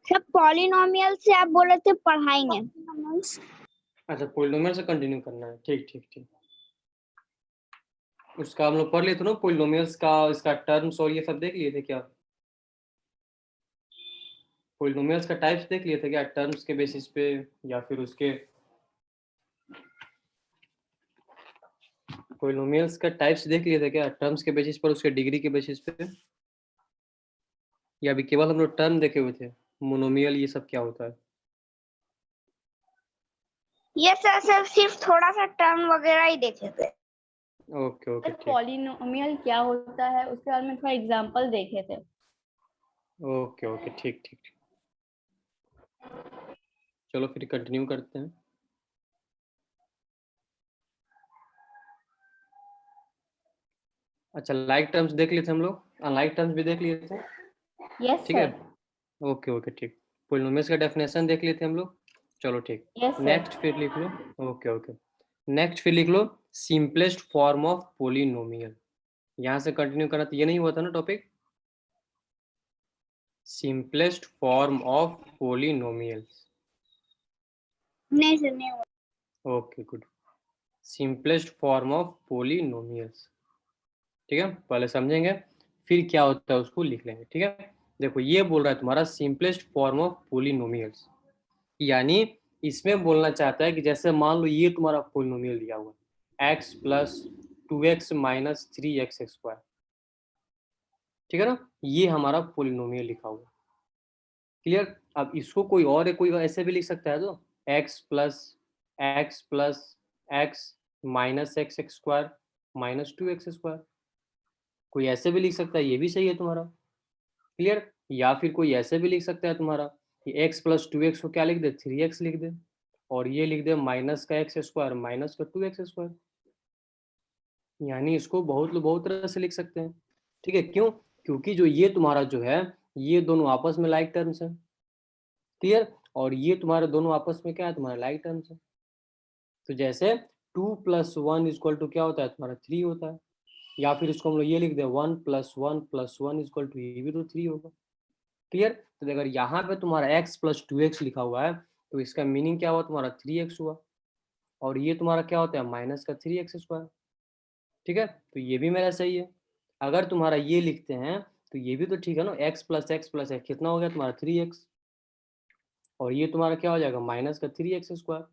सब पॉलिनोमियल से आप बोले थे पढ़ाएंगे। अच्छा, पॉलिनोमियल से कंटिन्यू करना है, ठीक ठीक ठीक। उसका हम लोग पढ़ लिए थे ना, पॉलिनोमियल्स का, इसका टर्म्स और ये सब देख लिए थे क्या? पॉलिनोमियल्स का टाइप्स देख लिए थे क्या, टर्म्स के बेसिस पे या फिर उसके? पॉलिनोमियल्स का टाइप्स देख लिए थे क्या, टर्म्स के बेसिस पर, उसके डिग्री के बेसिस पे? या अभी केवल हम लोग टर्म देखे हुए थे, मोनोमियल ये सब क्या होता है? ये सर सिर्फ थोड़ा सा टर्म वगैरह ही देखे थे। ओके ओके ठीक। पॉलिनोमियल क्या होता है उसके बारे में थोड़ा एग्जांपल देखे थे। ओके ओके ठीक ठीक ठीक। चलो फिर कंटिन्यू करते हैं। अच्छा, लाइक टर्म्स देख लिए थे हम लोग, अनलाइक टर्म्स भी देख लिए थे। यस ठीक है, सर। ओके ओके ठीक। पॉलिनोमियल्स का डेफिनेशन देख लिए थे हम लोग। चलो ठीक, यस सर। नेक्स्ट फिर लिख लो। ओके ओके, नेक्स्ट फिर लिख लो सिंपलेस्ट फॉर्म ऑफ पोलिनोमियल। यहाँ से कंटिन्यू करना, तो ये नहीं हुआ था ना topic, simplest form of polynomials. नहीं सर नहीं हुआ। Okay good, simplest form of polynomials. ठीक है, पहले समझेंगे फिर क्या होता है उसको लिख लेंगे। ठीक है, देखो ये बोल रहा है तुम्हारा सिंपलेस्ट फॉर्म ऑफ पोलिनोमियल्स, यानी इसमें बोलना चाहता है कि जैसे मान लो ये तुम्हारा पोलिनोमियल दिया हुआ है x plus 2x minus 3x square, ठीक है ना, ये हमारा पोलिनोमियल लिखा हुआ है। क्लियर? अब इसको कोई और है, कोई ऐसे भी लिख सकता है, तो x plus x minus x square minus 2x square, कोई ऐसे भी लिख सकता है, ये भी सही है तुम्हारा। क्लियर? या फिर कोई ऐसे भी लिख सकता है तुम्हारा कि x प्लस 2x को क्या लिख दे, 3x लिख दे, और ये लिख दे माइनस का एक्स स्क्वायर माइनस का 2x स्क्वायर, यानी इसको बहुत तरह से लिख सकते हैं। ठीक है, क्यों? क्योंकि जो ये तुम्हारा जो है, ये दोनों आपस में लाइक टर्म्स है। क्लियर? और ये तुम्हारे दोनों आपस में क्या है, तुम्हारा लाइक टर्म्स है। तो जैसे 2 प्लस 1 इक्वल टू क्या होता है, तुम्हारा 3 होता है। या फिर इसको हम लोग ये लिख दे 1 प्लस 1 प्लस 1 इक्वल टू, ये भी तो 3 होगा। क्लियर? तो अगर यहाँ पे तुम्हारा x प्लस 2x लिखा हुआ है, तो इसका मीनिंग क्या हुआ, तुम्हारा 3x हुआ, और ये तुम्हारा क्या होता है, माइनस का 3x स्क्वायर। ठीक है, तो ये भी मेरा सही है। अगर तुम्हारा ये लिखते हैं तो ये भी तो ठीक है ना, x प्लस एक्स कितना हो गया तुम्हारा 3x, और ये तुम्हारा क्या हो जाएगा, माइनस का 3x स्क्वायर।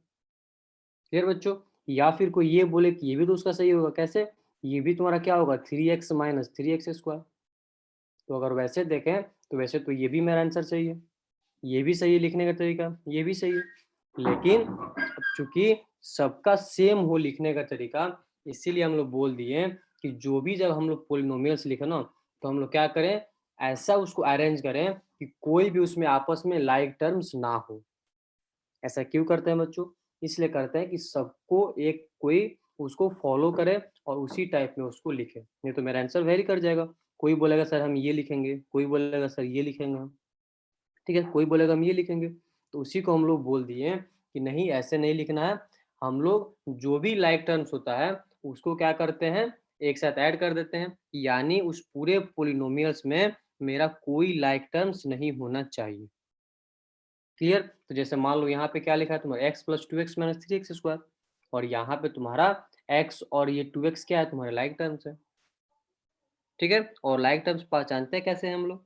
क्लियर बच्चों? या फिर कोई ये बोले कि ये भी तो उसका सही होगा, कैसे? ये भी तुम्हारा क्या होगा, 3x माइनस 3x स्क्वायर। तो अगर वैसे देखें तो वैसे तो ये भी मेरा आंसर सही है, ये भी सही है लिखने का तरीका, ये भी सही है। लेकिन अब चूंकि सबका सेम हो लिखने का तरीका, इसीलिए हम लोग बोल दिए कि जो भी जब हम लोग पोलिनोमियल्स लिखे ना, तो हम लोग क्या करें, ऐसा उसको अरेंज करें कि कोई भी उसमें आपस में लाइक टर्म्स ना हो। ऐसा क्यों करते हैं बच्चों? इसलिए करते हैं कि सबको एक कोई उसको फॉलो करे और उसी टाइप में उसको लिखे, नहीं तो मेरा आंसर वेरी कर जाएगा। कोई बोलेगा सर हम ये लिखेंगे, कोई बोलेगा सर ये लिखेंगे हम, ठीक है, कोई बोलेगा हम ये लिखेंगे। तो उसी को हम लोग बोल दिए कि नहीं, ऐसे नहीं लिखना है। हम लोग जो भी लाइक टर्म्स होता है उसको क्या करते हैं, एक साथ ऐड कर देते हैं, यानी उस पूरे पोलिनोमियल्स में मेरा कोई लाइक टर्म्स नहीं होना चाहिए। क्लियर? तो जैसे मान लो यहाँ पे क्या लिखा है तुम्हारा x plus 2x minus 3x square, और यहाँ पे तुम्हारा x और ये 2x क्या है, तुम्हारे लाइक टर्म्स है। ठीक है, और लाइक टर्म्स पहचानते हैं कैसे हम लोग,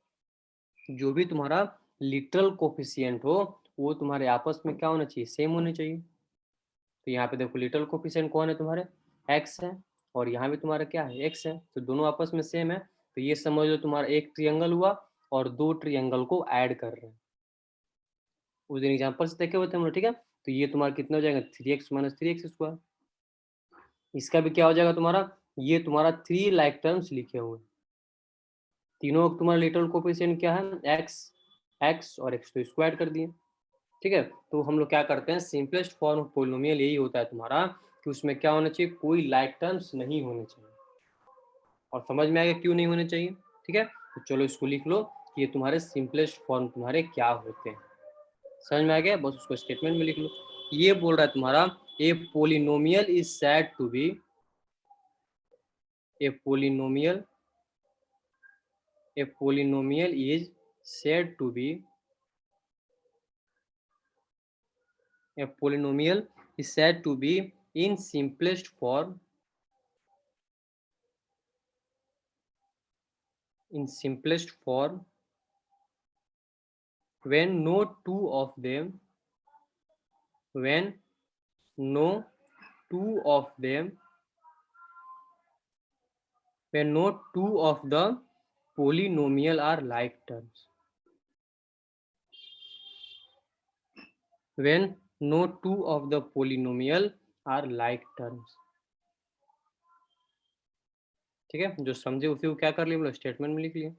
जो भी तुम्हारा लिटरल कोफिशिएंट हो वो तुम्हारे आपस में क्या होना चाहिए, सेम होने चाहिए। तो यहाँ पे देखो लिटरल कोफिशिएंट कौन है, तुम्हारे x है, और यहाँ भी तुम्हारा क्या है, x है, तो दोनों आपस में सेम है। तो ये समझ लो तुम्हारा एक ट्रियंगल हुआ और दो ट्रियंगल को ऐड कर रहे हैं। उस दिन एग्जाम्पल से देखे हुए थे हम लोग। ठीक है, तो ये तुम्हारा कितना हो जाएगा, 3x माइनस 3x स्क्वायर। इसका भी क्या हो जाएगा तुम्हारा, ये तुम्हारा 3 लाइक टर्म्स लिखे हुए, तीनों तुम्हारा लिटरल कोफिशिएंट क्या है, x और x तो स्क्वायर कर दिए। ठीक है, तो हम लोग क्या करते हैं, सिंपलेस्ट फॉर्म ऑफ पोलिनोमियल यही होता है तुम्हारा कि उसमें क्या होना चाहिए, कोई लाइक टर्म्स नहीं होने चाहिए। और समझ में आ गया क्यों नहीं होने चाहिए? ठीक है, तो चलो इसको लिख लो कि ये तुम्हारे सिंपलेस्ट फॉर्म तुम्हारे क्या होते हैं। समझ में आ गया, बस उसको स्टेटमेंट में लिख लो। ये बोल रहा है तुम्हारा a polynomial is said to be, a polynomial is said to be A polynomial is said to be in simplest form when no two of them when no two of the polynomial are like terms. When no two of the polynomial are like terms. ठीक है, जो समझे उसी को क्या कर लिया, statement में लिख लिया,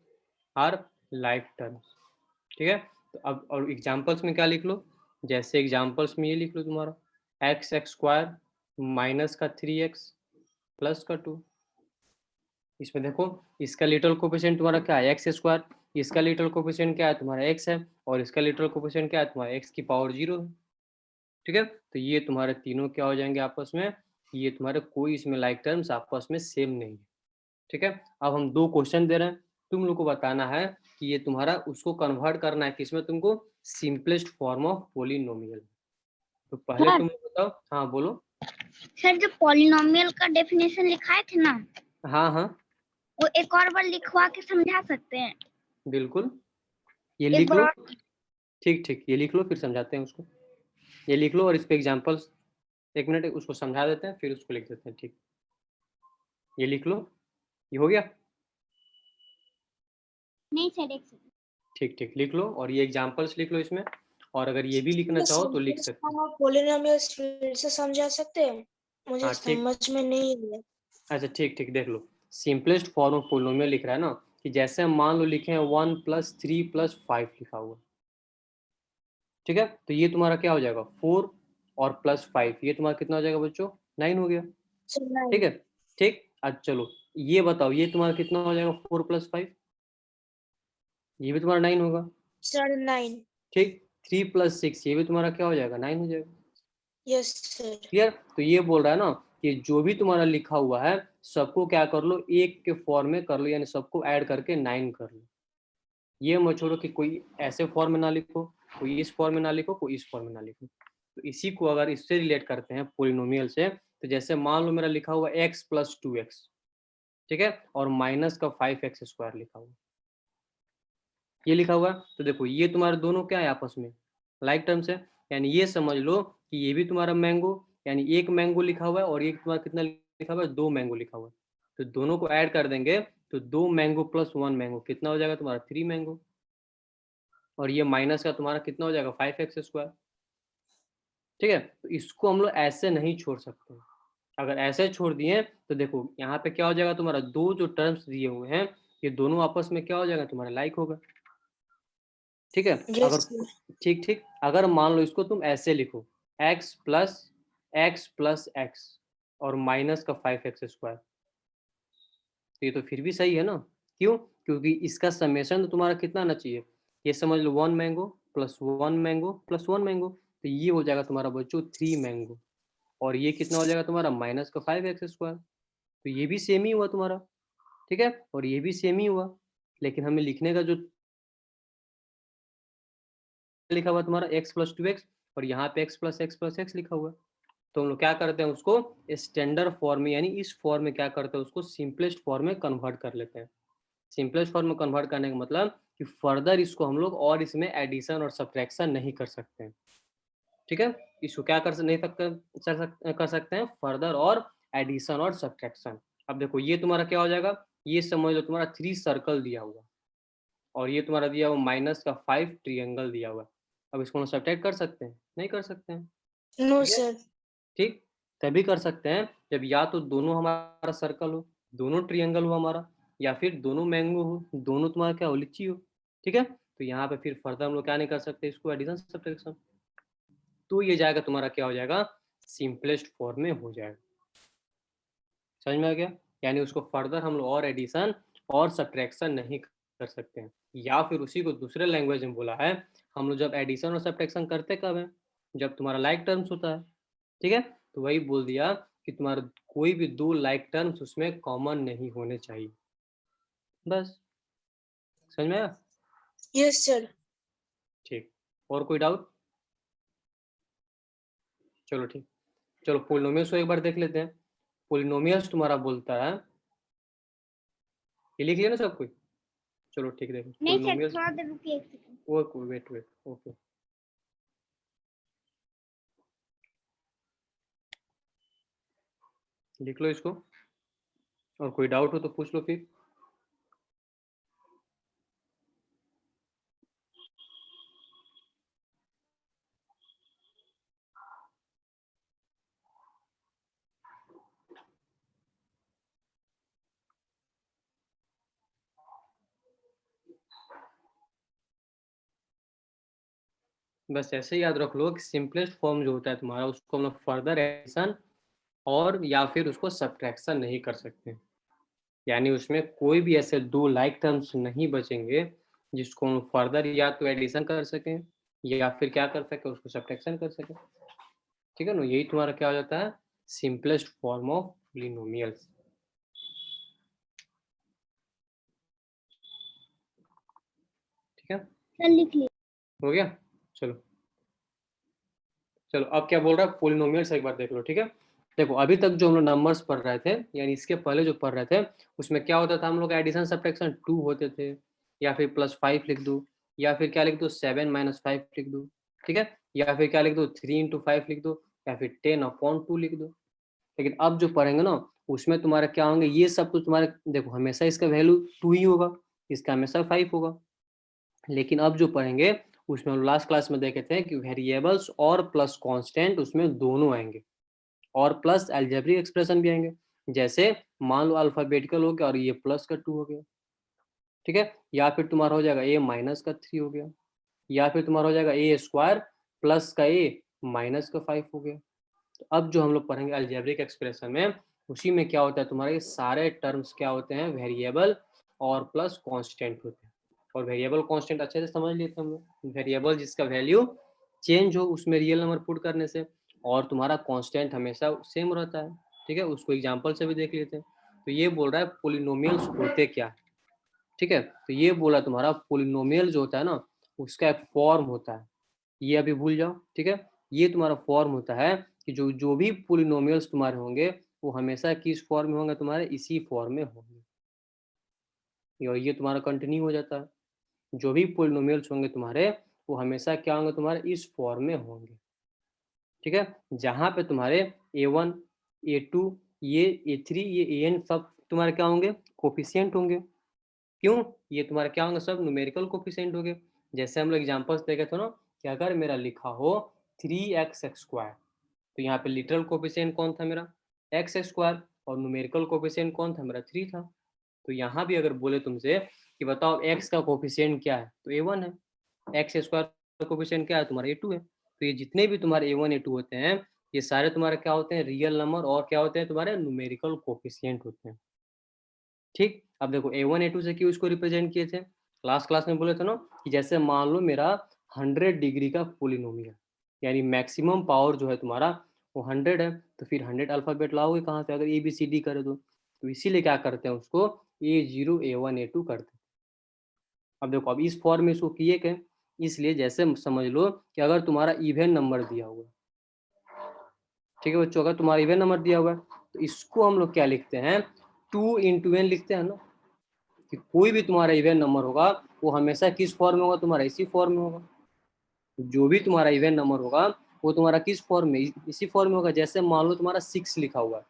आर लाइक टर्म्स. ठीक है, तो अब और एग्जांपल्स में क्या लिख लो, जैसे एग्जांपल्स में ये लिख लो तुम्हारा एक्स एक्स स्क्वायर माइनस का 3x प्लस का 2. इसमें देखो इसका लिटरल कोफिशिएंट तुम्हारा क्या है, एक्स स्क्वायर, इसका लिटरल कोफिशिएंट क्या है तुम्हारा एक्स है, और इसका लिटरल कोफिशिएंट क्या है तुम्हारा एक्स की पावर 0 है. ठीक है, तो ये तुम्हारे तीनों क्या हो जाएंगे आपस में, ये तुम्हारे कोई इसमें लाइक टर्म्स आपस में सेम नहीं है. ठीक है, अब हम 2 क्वेश्चन दे रहे हैं, तुम लोग को बताना है कि ये तुम्हारा उसको कन्वर्ट करना है किसमें, तुमको सिंपलेस्ट फॉर्म ऑफ पोलिनोमियल. तो पहले सर, तुम बताओ. हाँ बोलो. सर जो पॉलिनोमियल का डेफिनेशन लिखाए थे ना, हाँ हाँ वो एक और बार लिखवा के समझा सकते हैं? बिल्कुल, ये एक लिख लो. बार ठीक ठीक, ये लिख लो फिर समझाते हैं उसको. ये लिख लो और इस पे एग्जांपल्स 1 मिनट उसको समझा देते हैं फिर उसको लिख देते हैं. ठीक, ये लिख लो, ये हो गया. नहीं सर, एक सेकंड. ठीक ठीक लिख लो और ये एग्जांपल्स लिख लो इसमें, और अगर ये भी लिखना चाहो तो लिख सकते हो. पॉलिनोमियल्स फिर से समझा सकते हैं, मुझे हाँ ठीक, समझ में नहीं आया. अच्छा ठीक ठीक देख लो. सिंपलेस्ट फॉर्म ऑफ पोलिनोमियल लिख रहा है ना, कि जैसे हम मान लो लिखे हैं 1 + 3 + 5 लिखा हुआ. ठीक है, तो ये तुम्हारा क्या हो जाएगा 4 और +5, ये तुम्हारा कितना हो जाएगा बच्चों, 9 हो गया. ठीक है, ठीक. अच्छा चलो ये बताओ, ये तुम्हारा कितना हो जाएगा 4 + 5, ये भी तुम्हारा 9 होगा. सर 9. ठीक, 3 + 6 ये भी तुम्हारा क्या हो जाएगा 9 हो जाएगा. Yes sir. क्लियर. तो ये बोल रहा है ना कि जो भी तुम्हारा लिखा हुआ है सबको क्या कर लो, एक के फॉर्म में कर लो, यानी सबको ऐड करके 9 कर लो. ये मत छोड़ो कि कोई ऐसे फॉर्म में ना लिखो, कोई इस फॉर्म में ना लिखो, कोई इस फॉर्म में ना लिखो. तो इसी को अगर इससे रिलेट करते हैं पोलिनोमियल से, तो जैसे मान लो मेरा लिखा हुआ x + 2x, ठीक है, और माइनस का 5x² लिखा हुआ, ये लिखा हुआ. तो देखो ये तुम्हारे दोनों क्या है आपस में लाइक टर्म्स है, यानी ये समझ लो कि ये भी तुम्हारा मैंगो, यानी एक मैंगो लिखा हुआ है और एक तुम्हारा कितना लिखा हुआ है, 2 मैंगो लिखा हुआ है. तो दोनों को ऐड कर देंगे तो 2 मैंगो + 1 मैंगो कितना हो जाएगा तुम्हारा 3 मैंगो, और ये माइनस का तुम्हारा कितना हो जाएगा 5x². ठीक है, तो इसको हम लोग ऐसे नहीं छोड़ सकते. अगर ऐसे छोड़ दिए तो देखो यहाँ पे क्या हो जाएगा तुम्हारा, दो जो टर्म्स दिए हुए हैं ये दोनों आपस में क्या हो जाएगा तुम्हारा लाइक होगा. ठीक है, अगर ठीक ठीक, अगर मान लो इसको तुम ऐसे लिखो x + x और माइनस का 5x², तो ये तो फिर भी सही है ना. क्यों, क्योंकि इसका समेशन तो तुम्हारा कितना आना चाहिए, ये समझ लो 1 मैंगो + 1 मैंगो + 1 मैंगो, तो ये हो जाएगा तुम्हारा बच्चों 3 मैंगो, और ये कितना हो जाएगा तुम्हारा माइनस का 5x². तो ये भी सेम ही हुआ तुम्हारा. ठीक है, और ये भी सेम ही हुआ, लेकिन हमें लिखने का जो लिखा हुआ तुम्हारा x + 2x, और यहाँ पे x + x लिखा हुआ. तो हम लोग क्या करते हैं उसको स्टैंडर्ड फॉर्म में, यानी इस फॉर्म में क्या करते हैं उसको सिंपलेस्ट फॉर्म में कन्वर्ट कर लेते हैं. सिंपलेस्ट फॉर्म में कन्वर्ट करने का मतलब कि फर्दर इसको हम लोग और इसमें एडिशन और सब्ट्रैक्शन नहीं कर सकते हैं. ठीक है, इसको क्या कर सकते हैं फर्दर और एडिशन और सब्ट्रैक्शन. अब देखो ये तुम्हारा क्या हो जाएगा, ये समझ लो तुम्हारा 3 सर्कल दिया हुआ, और ये तुम्हारा दिया हुआ माइनस का 5 ट्रिएंगल दिया हुआ. अब इसको हम सब्ट्रैक्ट कर सकते हैं, नहीं कर सकते हैं. नो ठीक है, सर. ठीक, तभी कर सकते हैं जब या तो दोनों हमारा सर्कल हो, दोनों ट्रिएंगल हो हमारा, या फिर दोनों मैंगो हो, दोनों तुम्हारा क्या हो लीची हो. ठीक है, तो यहाँ पे फिर फर्दर हम लोग क्या नहीं कर सकते इसको एडिशन सब्ट्रैक्शन. तो ये जाएगा तुम्हारा क्या हो जाएगा सिंपलेस्ट फॉर्म में हो जाएगा. समझ में आ गया, यानी उसको फर्दर हम लोग और एडिशन और सब्ट्रैक्शन नहीं कर सकते हैं. या फिर उसी को दूसरे लैंग्वेज में बोला है, हम लोग जब एडिशन और सब्ट्रैक्शन करते कब है, जब तुम्हारा लाइक टर्म्स होता है. ठीक है, तो वही बोल दिया कि तुम्हारा कोई भी 2 लाइक टर्म्स उसमें कॉमन नहीं होने चाहिए. बस, समझ में आया. Yes sir. ठीक, और कोई डाउट. चलो ठीक, चलो पोलिनोमियल्स को एक बार देख लेते हैं। पोलिनोमियल्स तुम्हारा बोलता है, ये लिख लिया ना सब कुछ? चलो ठीक, देखो नहीं सर, पोलिनोमियल्स, थोड़ा देर रुकिए, एक सेकंड। वो वेट ओके, लिख लो इसको, और कोई डाउट हो तो पूछ लो फिर। बस ऐसे याद रख लो कि सिंपलेस्ट फॉर्म जो होता है तुम्हारा, उसको हम लोग फर्दर एडिशन और या फिर उसको सब्ट्रैक्शन नहीं कर सकते। यानी उसमें कोई भी ऐसे दो लाइक टर्म्स नहीं बचेंगे जिसको हम फर्दर या तो एडिशन कर सकें या फिर क्या कर सकें, उसको सब्ट्रैक्शन कर सकें। ठीक है ना, यही तुम्हारा क्या हो जाता है, सिंपलेस्ट फॉर्म ऑफ पॉलिनोमियल्स। ठीक है, सर लिख ली। हो गया। चलो चलो, अब क्या बोल रहा है पॉलिनोमियल्स, एक बार देख लो। ठीक है, देखो अभी तक जो हम लोग नंबर्स पढ़ रहे थे, यानी इसके पहले जो पढ़ रहे थे, उसमें क्या होता था, हम लोग एडिशन सब्ट्रैक्शन 2 होते थे, या फिर +5 लिख दो, या फिर क्या लिख दो 7 - 5 लिख दो। ठीक है, या फिर क्या लिख दो 3 × 5 लिख दो, या फिर 10/2 लिख दो। लेकिन अब जो पढ़ेंगे ना, उसमें तुम्हारा क्या होंगे, ये सब तो तुम्हारे, देखो हमेशा इसका वैल्यू 2 ही होगा, इसका हमेशा 5 होगा। लेकिन अब जो पढ़ेंगे उसमें हम लास्ट क्लास में देखे थे कि वेरिएबल्स और प्लस कांस्टेंट उसमें दोनों आएंगे, और प्लस अलजेब्रिक एक्सप्रेशन भी आएंगे। जैसे मान लो अल्फाबेटिकल हो गया और ये +2 हो गया। ठीक है, या फिर तुम्हारा हो जाएगा a-3 हो गया, या फिर तुम्हारा हो जाएगा a² + a-5 हो गया। तो अब जो हम लोग पढ़ेंगे अलजेब्रिक एक्सप्रेशन में, उसी में क्या होता है तुम्हारे, ये सारे टर्म्स क्या होते हैं, वेरिएबल और प्लस कांस्टेंट होते हैं। और वेरिएबल कांस्टेंट अच्छे से समझ लिए थे हम लोग, वेरिएबल जिसका वैल्यू चेंज हो उसमें रियल नंबर पुट करने से, और तुम्हारा कांस्टेंट हमेशा सेम रहता है। ठीक है, उसको एग्जांपल से भी देख लेते हैं। तो ये बोल रहा है पॉलिनोमियल्स होते क्या है। ठीक है, तो ये बोला तुम्हारा पॉलिनोमियल जो होता है ना, उसका एक फॉर्म होता है, ये अभी भूल जाओ। ठीक है, ये तुम्हारा फॉर्म होता है कि जो जो भी पॉलिनोमियल्स तुम्हारे होंगे वो हमेशा किस फॉर्म में होंगे तुम्हारे, इसी फॉर्म में होंगे। और ये तुम्हारा कंटिन्यू हो जाता है, जो भी पॉलिनोमियल्स होंगे तुम्हारे वो हमेशा क्या होंगे तुम्हारे, इस फॉर्म में होंगे। ठीक है, जहाँ पे तुम्हारे a1 a2 ये a3 ये an सब तुम्हारे क्या होंगे, कोफिशिएंट होंगे। क्यों, ये तुम्हारे क्या होंगे, सब न्यूमेरिकल कोफिशिएंट होंगे। जैसे हम लोग एग्जांपल्स देखे थे ना, कि अगर मेरा लिखा हो 3x², तो यहाँ पे लिटरल कोफिशिएंट कौन था मेरा, x², और न्यूमेरिकल कोफिशिएंट कौन था मेरा, 3 था। तो यहाँ भी अगर बोले तुमसे कि बताओ x का कोफिशिएंट क्या है, तो a1 है, x² का कोफिशिएंट क्या है तुम्हारा, a2 है। तो ये जितने भी तुम्हारे a1 a2 होते हैं, ये सारे तुम्हारे क्या होते हैं, रियल नंबर, और क्या होते हैं तुम्हारे, न्यूमेरिकल कोफिशिएंट होते हैं। ठीक, अब देखो a1 a2 से क्यों इसको रिप्रेजेंट किए थे, लास्ट क्लास में बोले थे ना, कि जैसे मान लो मेरा 100 डिग्री का पॉलिनोमियल, यानी मैक्सिमम पावर जो है तुम्हारा वो 100 है, तो फिर 100 अल्फाबेट लाओगे कहाँ से, अगर ABCD करे तो इसीलिए क्या करते हैं उसको a0 a1 a2 करते हैं। अब देखो, अब इस फॉर्म में इसको किए क्या, इसलिए जैसे समझ लो कि अगर तुम्हारा इवन नंबर दिया हुआ है, ठीक है बच्चों, अगर तुम्हारा इवन नंबर दिया हुआ है, तो इसको हम लोग क्या लिखते हैं, 2 × n लिखते हैं ना, कि कोई भी तुम्हारा इवन नंबर होगा वो हमेशा किस फॉर्म में होगा तुम्हारा, इसी फॉर्म में होगा। जो भी तुम्हारा इवन नंबर होगा वो तुम्हारा किस फॉर्म में, इसी फॉर्म में होगा। जैसे मान लो तुम्हारा 6 लिखा हुआ है,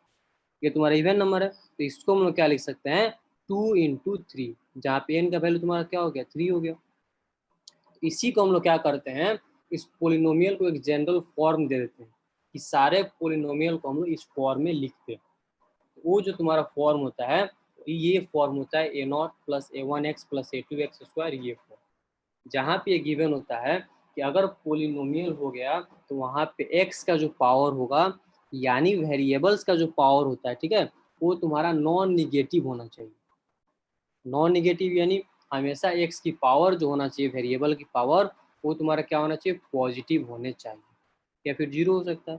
ये तुम्हारा इवन नंबर है, तो इसको हम लोग क्या लिख सकते हैं, 2 × 3, जहाँ पे n का वैल्यू तुम्हारा क्या हो गया, 3 हो गया। इसी को हम लोग क्या करते हैं, इस पोलिनोमियल को एक जनरल फॉर्म दे देते हैं, कि सारे पोलिनोमियल को हम लोग इस फॉर्म में लिखते हैं। वो जो तुम्हारा फॉर्म होता है, ये फॉर्म होता है a0 + a1x + a2x², ये फॉर्म। जहाँ पे ये गिवन होता है कि अगर पोलिनोमियल हो गया तो वहाँ पे x का जो पावर होगा, यानी वेरिएबल्स का जो पावर होता है, ठीक है, वो तुम्हारा नॉन निगेटिव होना चाहिए। नॉन निगेटिव यानी हमेशा x की पावर जो होना चाहिए, वेरिएबल की पावर, वो तुम्हारा क्या होना चाहिए, पॉजिटिव होने चाहिए, या फिर 0 हो सकता है।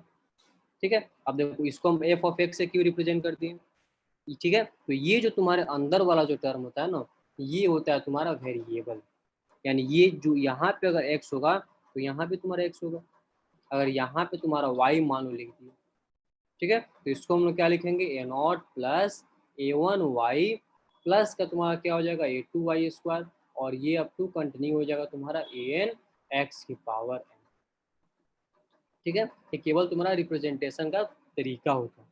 ठीक है, अब देखो इसको हम f(x) से क्यों रिप्रेजेंट करते हैं, ठीक है, तो ये जो तुम्हारे अंदर वाला जो टर्म होता है ना, ये होता है तुम्हारा वेरिएबल। यानी ये जो यहाँ पे अगर x होगा तो यहाँ पे तुम्हारा x होगा। अगर यहाँ पे तुम्हारा y मान लो लिख दिया, ठीक है, तो इसको हम लोग क्या लिखेंगे, ए नॉट प्लस a1y प्लस का तुम्हारा क्या हो जाएगा a2y², और ये अप टू कंटिन्यू हो जाएगा तुम्हारा an x की पावर n। ठीक है, ये केवल तुम्हारा रिप्रेजेंटेशन का तरीका होता है।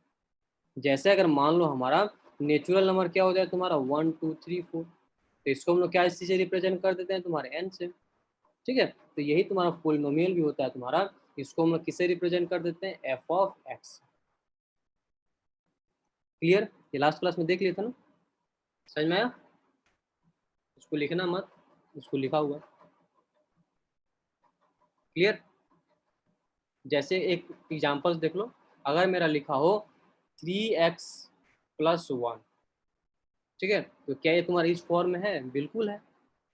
जैसे अगर मान लो हमारा नेचुरल नंबर क्या होता है तुम्हारा 1 2 3 4, तो इसको हम लोग क्या इसी से रिप्रेजेंट कर देते हैं तुम्हारे n से। ठीक है, तो यही तुम्हारा पोलिनोमियल भी होता है तुम्हारा, इसको हम लोग किससे रिप्रेजेंट कर देते हैं, एफ ऑफ एक्स। क्लियर, ये लास्ट क्लास में देख लिया था ना, समझ में आया? इसको लिखना मत, इसको लिखा हुआ। क्लियर, जैसे एक एग्जांपल्स देख लो, अगर मेरा लिखा हो 3x + 1, ठीक है, तो क्या ये तुम्हारा इस फॉर्म में है? बिल्कुल है।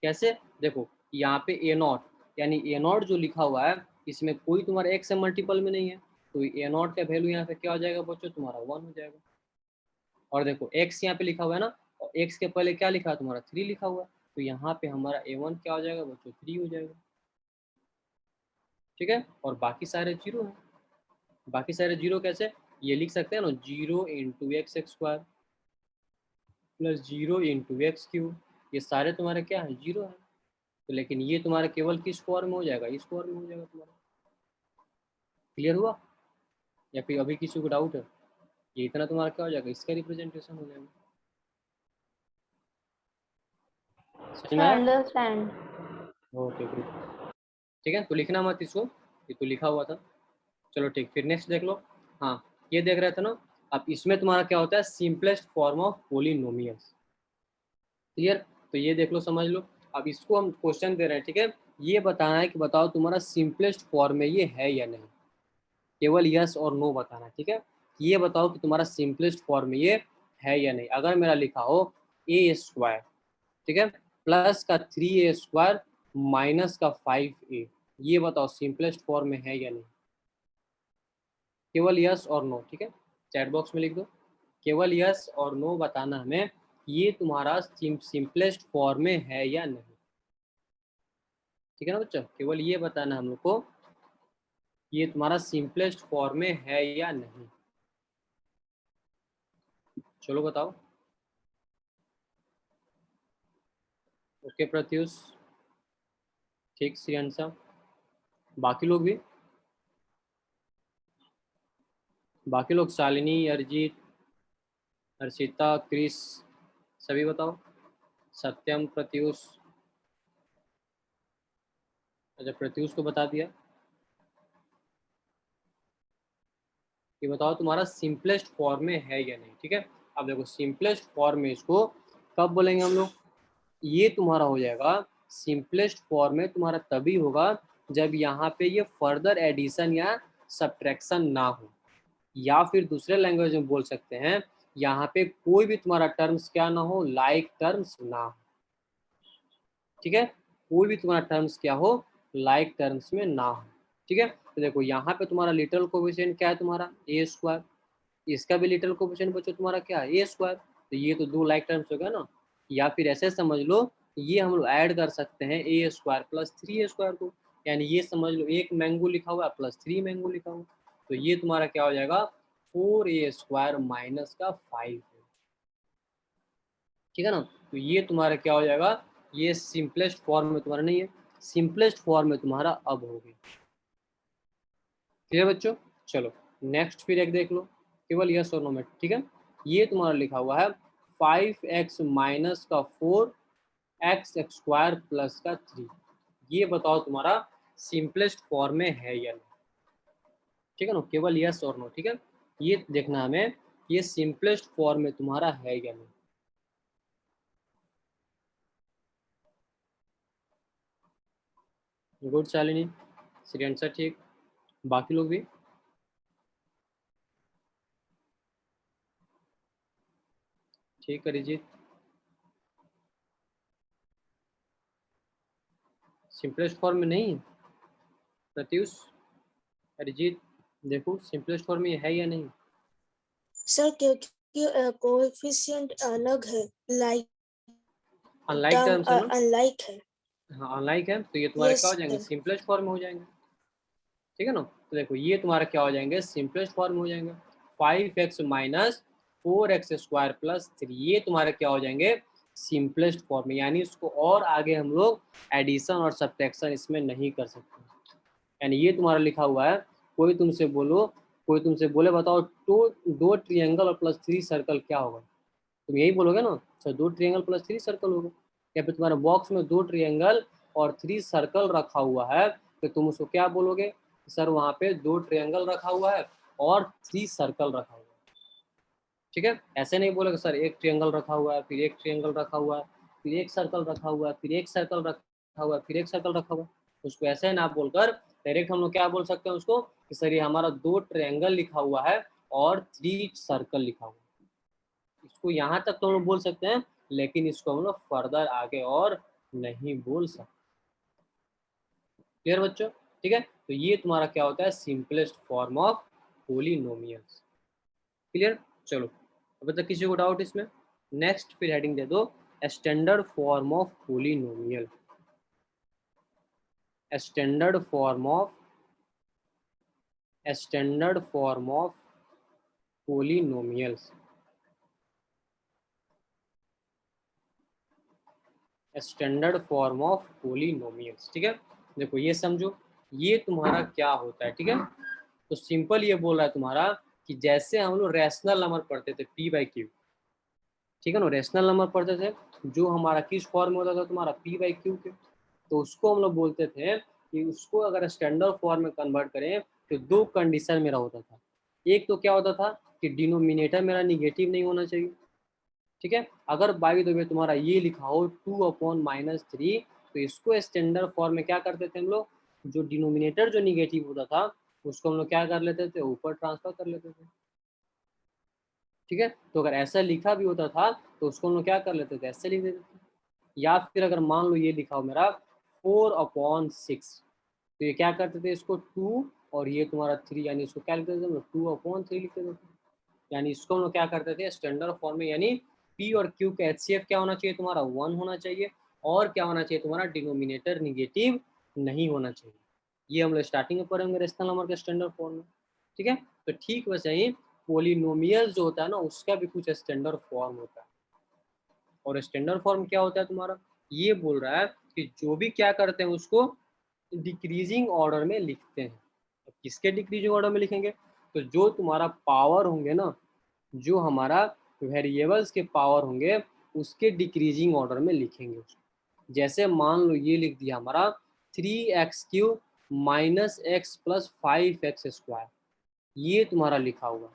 कैसे, देखो यहाँ पे ए नॉट, यानी ए नॉट जो लिखा हुआ है इसमें कोई तुम्हारा x से मल्टीपल में नहीं है, तो ए नॉट का वैल्यू यहाँ पे क्या हो जाएगा बच्चों, तुम्हारा 1 हो जाएगा। और देखो x यहाँ पे लिखा हुआ है ना, और x के पहले क्या लिखा है तुम्हारा 3 लिखा हुआ है, तो यहाँ पे हमारा a1 क्या हो जाएगा बच्चों, 3 हो जाएगा। ठीक है, और बाकी सारे जीरो है। बाकी सारे जीरो कैसे, ये लिख सकते हैं ना, 0 × x² प्लस 0 × x³, ये सारे तुम्हारे क्या है, जीरो है। तो लेकिन ये तुम्हारा केवल किस फॉर्म में हो जाएगा, इस फॉर्म में हो जाएगा तुम्हारा। क्लियर हुआ, या फिर अभी किसी को डाउट है? ये इतना तुम्हारा क्या हो जाएगा, इसका रिप्रेजेंटेशन हो जाएगा। समझ में आया? अंडरस्टैंड। Okay good. ठीक है, तो लिखना मत इसको, ये तो लिखा हुआ था। चलो ठीक, फिर नेक्स्ट देख लो। हाँ, ये देख रहे थे ना, अब इसमें तुम्हारा क्या होता है, simplest form of polynomials. Clear, तो ये देख लो, समझ लो। अब इसको हम क्वेश्चन दे रहे हैं, ठीक है, ये बताना है कि बताओ तुम्हारा सिंपलेस्ट फॉर्म में ये है या नहीं, केवल यस और नो बताना है। ठीक है, ये बताओ कि तुम्हारा सिंपलेस्ट फॉर्म में ये है या नहीं। अगर मेरा लिखा हो a², ठीक है, प्लस का 3a² माइनस का 5a, ये बताओ सिंपलेस्ट फॉर्म में है या नहीं, केवल यस और नो। ठीक है, चैट बॉक्स में लिख दो, केवल यस और नो बताना हमें, ये तुम्हारा सिंपलेस्ट फॉर्म में है या नहीं। ठीक है ना बच्चा, केवल ये बताना हम लोग को, ये तुम्हारा सिंपलेस्ट फॉर्म में है या नहीं। चलो बताओ। ओके प्रत्युष, ठीक श्रियंशा, बाकी लोग भी, बाकी लोग शालिनी, अरिजीत, हर्षिता, क्रिस, सभी बताओ। सत्यम, प्रत्युष, अच्छा प्रत्युष को बता दिया। ये बताओ तुम्हारा सिंपलेस्ट फॉर्म में है या नहीं। ठीक है, अब देखो सिंपलेस्ट फॉर्म में इसको कब बोलेंगे हम लोग, ये तुम्हारा हो जाएगा सिंपलेस्ट फॉर्म में तुम्हारा तभी होगा जब यहाँ पे ये फर्दर एडिशन या सब्ट्रैक्शन ना हो, या फिर दूसरे लैंग्वेज में बोल सकते हैं यहाँ पे कोई भी तुम्हारा टर्म्स क्या ना हो, लाइक टर्म्स ना हो। ठीक है, कोई भी तुम्हारा टर्म्स क्या हो, लाइक टर्म्स में ना हो। ठीक है, तो देखो यहाँ पे तुम्हारा लिटरल कोएफिशिएंट क्या है तुम्हारा a², इसका भी लिटरल कोएफिशिएंट बच्चों तुम्हारा क्या है a², तो ये तो दो लाइक टर्म्स हो गया ना। या फिर ऐसे समझ लो, ये हम लोग ऐड कर सकते हैं a² + 3a² को, यानी ये समझ लो एक मैंगो लिखा हुआ है प्लस 3 मैंगो लिखा हुआ, तो ये तुम्हारा क्या हो जाएगा 4a² माइनस का 5। ठीक है ना, तो ये तुम्हारा क्या हो जाएगा, ये सिंपलेस्ट फॉर्म में तुम्हारा नहीं है, सिंपलेस्ट फॉर्म में तुम्हारा अब हो गया। क्लियर बच्चों, चलो नेक्स्ट फिर एक देख लो, केवल यस और नो में। ठीक है, ये तुम्हारा लिखा हुआ है 5x माइनस का 4x² प्लस का 3, ये बताओ तुम्हारा सिंपलेस्ट फॉर्म में है या नहीं। ठीक है ना, केवल यस और नो। ठीक है, ये देखना हमें, ये सिंपलेस्ट फॉर्म में तुम्हारा है या नहीं। गुड शालिनी, श्रेयांशा ठीक, बाकी लोग भी। ठीक अरिजीत, सिंपलेस्ट फॉर्म में नहीं है। प्रत्युष, अरिजीत, देखो सिंपलेस्ट फॉर्म में है या नहीं। सर क्योंकि कोएफिशिएंट अलग है, लाइक अनलाइक टर्म टर्म्स है ना, अनलाइक है। हाँ अनलाइक है, तो ये तुम्हारे यस क्या हो जाएंगे, सर। सिंपलेस्ट फॉर्म में हो जाएंगे। ठीक है ना, तो देखो ये तुम्हारा क्या हो जाएंगे, सिंपलेस्ट फॉर्म हो जाएंगे। 5x minus 4x square plus 3, ये तुम्हारे क्या हो जाएंगे, सिंपलेस्ट फॉर्म में। यानी इसको और आगे हम लोग एडिशन और सब्ट्रैक्शन इसमें नहीं कर सकते। यानी ये तुम्हारा लिखा हुआ है, कोई तुमसे बोले बताओ दो ट्रिएंगल और प्लस 3 सर्कल क्या होगा, तुम यही बोलोगे ना, अच्छा 2 ट्रिएंगल प्लस 3 सर्कल होगा। या फिर तुम्हारे बॉक्स में 2 ट्रिएंगल और 3 सर्कल रखा हुआ है, तो तुम उसको क्या बोलोगे, सर वहाँ पे 2 ट्रिएंगल रखा हुआ है और 3 सर्कल रखा हुआ है। ठीक है, ऐसे नहीं बोलोगे सर एक ट्रिएंगल रखा हुआ है, फिर एक ट्रिएंगल रखा हुआ है, फिर एक सर्कल रखा हुआ है, फिर एक सर्कल रखा हुआ है, फिर एक सर्कल रखा हुआ है। उसको ऐसे ना बोलकर डायरेक्ट हम लोग क्या बोल सकते हैं उसको, कि सर ये हमारा 2 ट्रायंगल लिखा हुआ है और 3 सर्कल लिखा हुआ है। इसको यहाँ तक तो हम लोग बोल सकते हैं, लेकिन इसको हम लोग फर्दर आगे और नहीं बोल सकते। क्लियर बच्चों? ठीक है, तो ये तुम्हारा क्या होता है, simplest form of polynomials. Clear? चलो अभी तक किसी को डाउट इसमें? नेक्स्ट फिर हेडिंग दे दो, standard form of polynomial. Standard form of polynomials. Standard form of polynomials. ठीक है, देखो ये समझो, ये तुम्हारा क्या होता है। ठीक है, तो सिंपल ये बोल रहा है तुम्हारा कि जैसे हम लोग रैशनल नंबर पढ़ते थे पी बाई क्यू, ठीक है ना, रैशनल नंबर पढ़ते थे, जो हमारा किस फॉर्म में होता था तुम्हारा, पी बाई क्यू के, तो उसको हम लोग बोलते थे कि उसको अगर स्टैंडर्ड फॉर्म में कन्वर्ट करें तो 2 कंडीशन मेरा होता था। एक तो क्या होता था कि डिनोमिनेटर मेरा निगेटिव नहीं होना चाहिए। ठीक है, अगर बाई द वे तुम्हारा ये लिखा हो 2/-3, तो इसको स्टैंडर्ड फॉर्म में क्या करते थे हम लोग, जो डिनोमिनेटर जो निगेटिव होता था उसको हम लोग क्या कर लेते थे, ऊपर ट्रांसफर कर लेते थे। ठीक है, तो अगर ऐसा लिखा भी होता था तो उसको हम लोग क्या कर लेते थे, ऐसे लिख देते थे। या फिर अगर मान लो ये लिखा हो मेरा 4/6, तो ये क्या करते थे, इसको 2 और ये तुम्हारा 3, यानी इसको क्या लिखते थे, 2/3 लिखते थे। यानी इसको हम लोग क्या करते थे स्टैंडर्ड फॉर्म में, यानी पी और क्यू का एचसीएफ क्या होना चाहिए तुम्हारा, 1 होना चाहिए, और क्या होना चाहिए तुम्हारा, डिनोमिनेटर निगेटिव नहीं होना चाहिए। ये हम लोग स्टार्टिंग में पढ़ेंगे रेशनल नंबर के स्टैंडर्ड फॉर्म में। ठीक है, तो ठीक वैसे ही पॉलिनोमियल जो होता है ना, उसका भी कुछ स्टैंडर्ड फॉर्म होता है। और स्टैंडर्ड फॉर्म क्या होता है तुम्हारा, ये बोल रहा है कि जो भी क्या करते हैं उसको डिक्रीजिंग ऑर्डर में लिखते हैं। तो किसके डिक्रीजिंग ऑर्डर में लिखेंगे, तो जो तुम्हारा पावर होंगे ना, जो हमारा वेरिएबल्स के पावर होंगे उसके डिक्रीजिंग ऑर्डर में लिखेंगे उसको। जैसे मान लो ये लिख दिया हमारा 3x³ minus x plus 5x², ये तुम्हारा लिखा हुआ।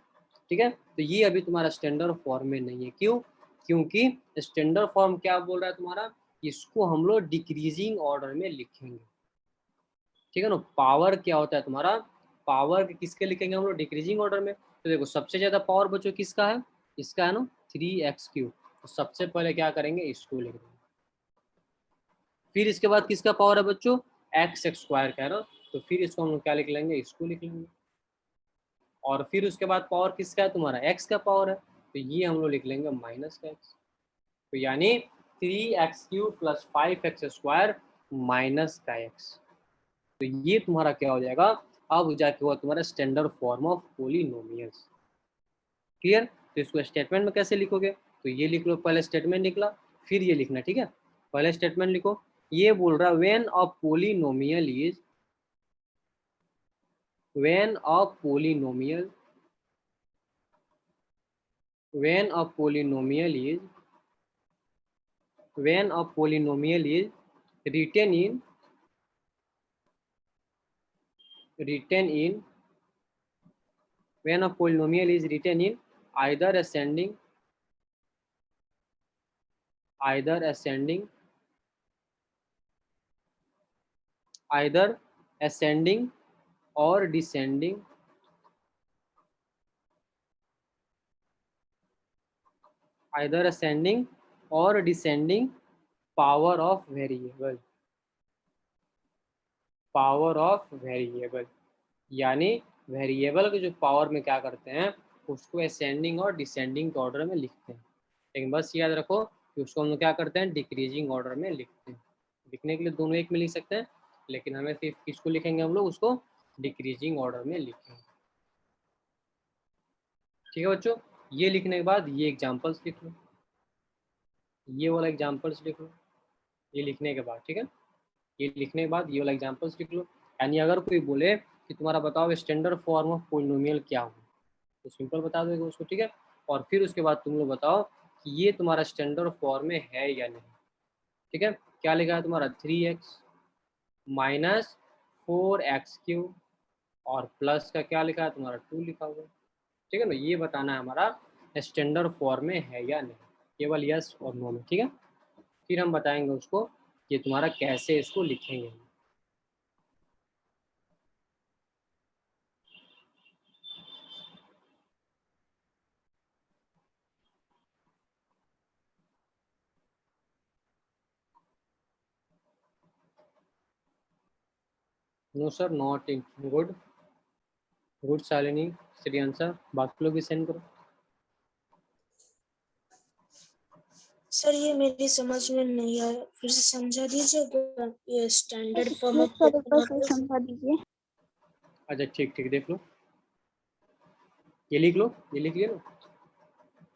ठीक है, तो ये अभी तुम्हारा स्टैंडर्ड फॉर्म में नहीं है। क्यों? क्योंकि स्टैंडर्ड फॉर्म क्या बोल रहा है तुम्हारा, इसको हम लोग डिक्रीजिंग ऑर्डर में लिखेंगे। ठीक है ना, पावर क्या होता है तुम्हारा, पावर किसके लिखेंगे हम लोग, डिक्रीजिंग ऑर्डर में। तो देखो सबसे ज्यादा पावर बच्चों किसका है, इसका है ना 3x³, तो सबसे पहले क्या करेंगे, इसको लिख देंगे। फिर इसके बाद किसका पावर है बच्चों, x² का है ना, तो फिर इसको हम लोग क्या लिख लेंगे, इसको लिख लेंगे। और फिर उसके बाद पावर किसका है तुम्हारा, x का पावर है, तो ये हम लोग लिख लेंगे माइनस का x। तो यानी 3x³ प्लस 5x² माइनस का x। तो ये तुम्हारा क्या हो जाएगा, अब जाके हुआ तुम्हारा standard form of polynomials. Clear? तो इसको स्टेटमेंट में कैसे लिखोगे, तो ये लिख लो, पहले स्टेटमेंट निकला फिर ये लिखना। ठीक है, पहले स्टेटमेंट लिखो, ये बोल रहा है when a polynomial is, when a polynomial, when a polynomial is, when a polynomial is written in, written in, when a polynomial is written in either ascending, either ascending, either ascending or descending, either ascending or descending power of variable, power of variable, यानी variable के जो power में क्या करते हैं उसको ascending और descending के ऑर्डर में लिखते हैं। लेकिन बस याद रखो कि उसको हम लोग क्या करते हैं, डिक्रीजिंग ऑर्डर में लिखते हैं। लिखने के लिए दोनों एक में लिख सकते हैं, लेकिन हमें सिर्फ किसको लिखेंगे हम लोग, उसको डिक्रीजिंग ऑर्डर में लिखेंगे। ठीक है बच्चों, ये लिखने के बाद ये एग्जांपल्स लिख लो, ये वाला एग्जांपल्स लिख लो, ये लिखने के बाद, ठीक है, ये लिखने के बाद ये वाला एग्जांपल्स लिख लो। यानी अगर कोई बोले कि तुम्हारा बताओ स्टैंडर्ड फॉर्म ऑफ पॉलिनोमियल क्या हो, तो सिंपल बता दोगे उसको, ठीक है। और फिर उसके बाद तुम लोग बताओ कि ये तुम्हारा स्टैंडर्ड फॉर्म में है या नहीं, ठीक है। क्या लिखा है तुम्हारा 3x माइनस 4x³ और प्लस का क्या लिखा है तुम्हारा 2 लिखा हुआ है, ठीक है ना। ये बताना है हमारा स्टैंडर्ड फॉर्म में है या नहीं, केवल यस और नो में, ठीक है। फिर हम बताएंगे उसको कि तुम्हारा कैसे इसको लिखेंगे। No sir, not in good, good Shalini, Shreyansha, बाकी लोग भी सेंड करो। सर ये मेरी समझ में नहीं आया, फिर से समझा दीजिएगा। ये स्टैंडर्ड फॉर्म ऑफ सर एक बार फिर समझा दीजिए। अच्छा ठीक ठीक, देख लो, ये लिख लो, ये लिख लिया ना।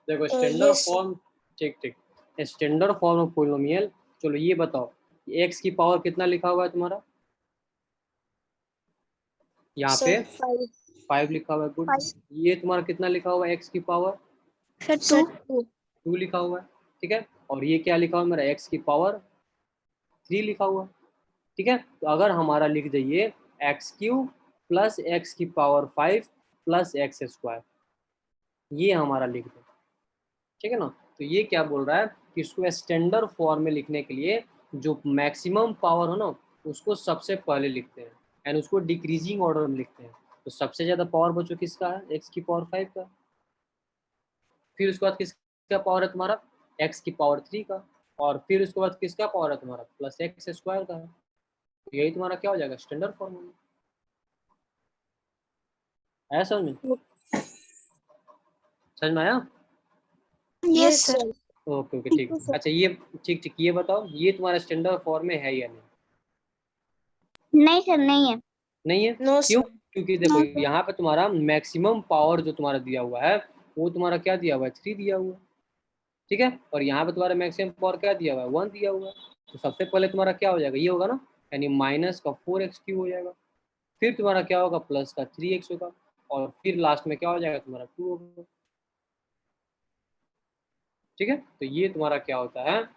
देखो स्टैंडर्ड yes, फॉर्म, ठीक ठीक, स्टैंडर्ड फॉर्म ऑफ पॉलिनोमियल। चलो ये बताओ, x की पावर कितना लिखा हुआ है तुम्हारा, यहाँ पे सर 5 5 लिखा हुआ है, गुड। ये तुम्हारा कितना लिखा हुआ है x की पावर, सर सर 2 2 लिखा हुआ है, ठीक है। और ये क्या लिखा हुआ है मेरा x की पावर 3 लिखा हुआ है, ठीक है। तो अगर हमारा लिख जाइए x³ प्लस x की पावर 5 प्लस x², ये हमारा लिख दो, ठीक है ना। तो ये क्या बोल रहा है कि इसको स्टैंडर्ड फॉर्म में लिखने के लिए जो मैक्सिमम पावर हो ना उसको सबसे पहले लिखते हैं, एंड उसको डिक्रीजिंग ऑर्डर में लिखते हैं। तो सबसे ज्यादा पावर बच्चों किसका है, x की पावर 5 का। फिर उसके बाद किसका पावर है तुम्हारा, x की पावर 3 का। और फिर उसके बाद किसका पावर है तुम्हारा, प्लस x² का है। तो यही तुम्हारा क्या हो जाएगा, स्टैंडर्ड फॉर्म में। आया समझ में, समझ में आया। Yes sir. ओके ओके ठीक है। अच्छा ये ठीक ठीक, ये बताओ ये तुम्हारा स्टैंडर्ड फॉर्म में है या नहीं। नहीं सर नहीं है। नहीं है, नो क्यों, सर। क्योंकि देखो यहाँ पे तुम्हारा मैक्सिमम पावर जो तुम्हारा दिया हुआ है वो तुम्हारा क्या दिया हुआ है, 3 दिया हुआ है, ठीक है। और यहाँ पे तुम्हारा मैक्सिमम पावर क्या दिया हुआ है, 1 दिया हुआ है। तो सबसे पहले तुम्हारा क्या हो जाएगा, ये होगा ना, यानी माइनस का 4x³ हो जाएगा। फिर तुम्हारा क्या होगा, प्लस का 3x होगा। और फिर लास्ट में क्या हो जाएगा तुम्हारा 2 होगा, ठीक है। तो ये तुम्हारा क्या होता है,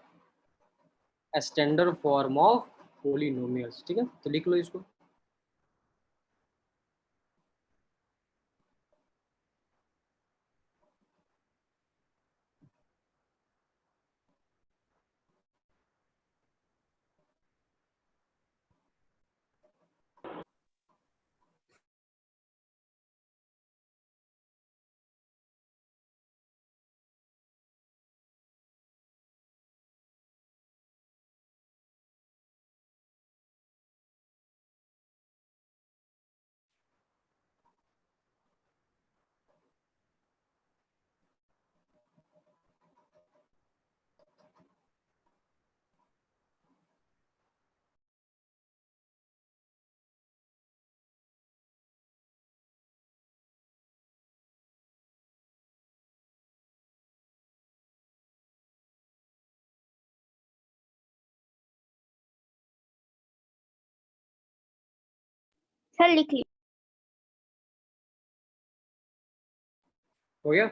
स्टैंडर्ड फॉर्म ऑफ पॉलिनोमियल्स, ठीक है। तो लिख लो इसको। सर लिख ली। हो गया,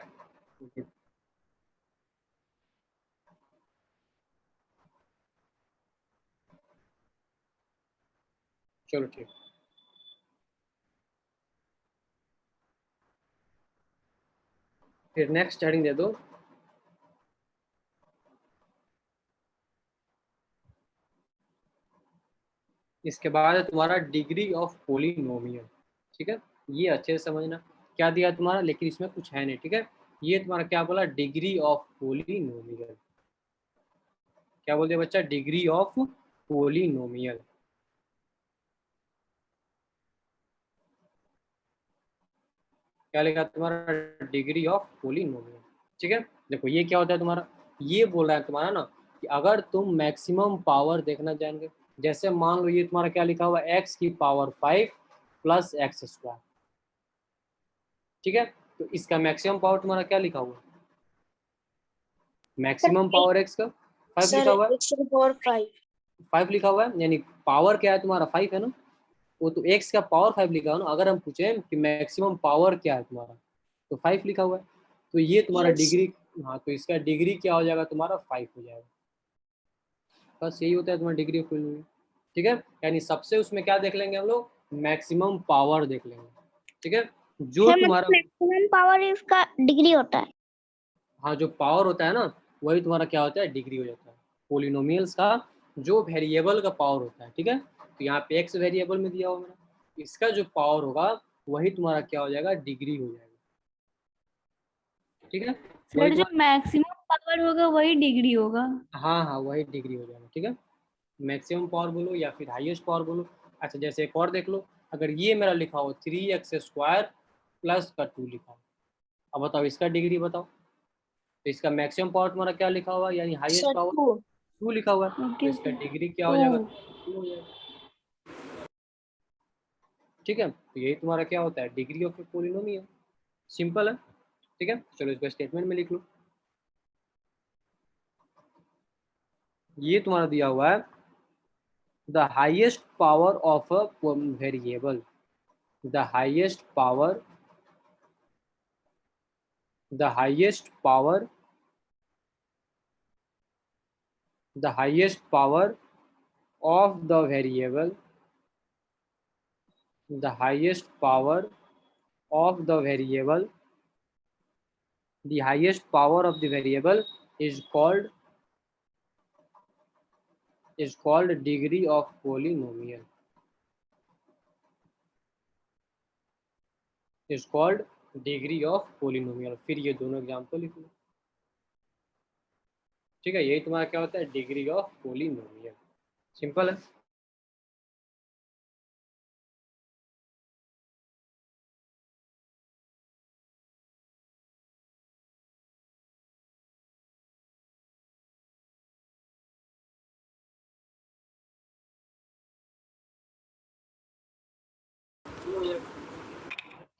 चलो ठीक। फिर नेक्स्ट हेडिंग दे दो, इसके बाद है तुम्हारा डिग्री ऑफ पॉलिनोमियल, ठीक है। ये अच्छे से समझना क्या दिया तुम्हारा, लेकिन इसमें कुछ है नहीं, ठीक है। ये तुम्हारा क्या बोला, डिग्री ऑफ पॉलिनोमियल। क्या बोलते हैं बच्चा, डिग्री ऑफ पॉलिनोमियल। क्या लिखा तुम्हारा, डिग्री ऑफ पॉलिनोमियल, ठीक है। देखो ये क्या होता है तुम्हारा, ये बोल रहा है तुम्हारा ना कि अगर तुम मैक्सिमम पावर देखना चाहेंगे, जैसे मान लो ये तुम्हारा क्या लिखा हुआ है, x की पावर 5 प्लस एक्स स्क्वायर, ठीक है। तो इसका मैक्सिमम पावर तुम्हारा क्या लिखा हुआ है? मैक्सिमम पावर एक्स का 5 सर लिखा हुआ है, एक्स टू पावर 5। 5 लिखा हुआ है, यानी पावर क्या है तुम्हारा 5 है ना, वो तो एक्स का पावर 5 लिखा हुआ है ना। अगर हम पूछे कि मैक्सिमम पावर क्या है तुम्हारा, तो 5 लिखा हुआ है, तो ये तुम्हारा यस डिग्री, हाँ तो इसका डिग्री क्या हो जाएगा तुम्हारा 5 हो जाएगा। बस यही होता है तुम्हारा डिग्री ऑफ पॉलिनोमियल, ठीक है। यानी सबसे उसमें क्या देख लेंगे हम लोग, मैक्सिमम पावर देख लेंगे, ठीक है। जो सर तुम्हारा, मतलब मैक्सिमम पावर इसका डिग्री होता है। हाँ जो पावर होता है ना, वही तुम्हारा क्या होता है, डिग्री हो जाता है। पोलिनोमियल्स का जो वेरिएबल का पावर होता है, ठीक है। तो यहाँ पे एक्स वेरिएबल में दिया हुआ मेरा, इसका जो पावर होगा वही तुम्हारा क्या हो जाएगा, डिग्री हो जाएगा, ठीक है। वही सर जो तुम्हारा, मैक्सिमम पावर होगा वही डिग्री होगा। हाँ हाँ वही डिग्री हो जाएगा, ठीक है। मैक्सिमम पावर बोलो या फिर हाईएस्ट पावर बोलो। अच्छा जैसे एक और देख लो, अगर ये मेरा लिखा हो 3x² प्लस का 2 लिखा हो, अब बताओ इसका डिग्री बताओ। तो इसका मैक्सिमम पावर तुम्हारा क्या लिखा हुआ, यानी हाईएस्ट सर पावर 2। 2 लिखा हुआ है, तो ओके इसका ओके। डिग्री क्या हो टू। जाएगा, 2 हो जाएगा, ठीक है। तो यही तुम्हारा क्या होता है, degree of A polynomial. Simple है, ठीक है। चलो इसको स्टेटमेंट में लिख लो। ये तुम्हारा दिया हुआ है, the highest power of a variable, the highest power, the highest power, the highest power of the variable, the highest power of the variable, the highest power of the variable is called degree of polynomial, is called degree of polynomial। फिर ये दोनों example लिख लो, ठीक है। यही तुम्हारा क्या होता है, डिग्री ऑफ पोलिनोमियल। सिंपल है।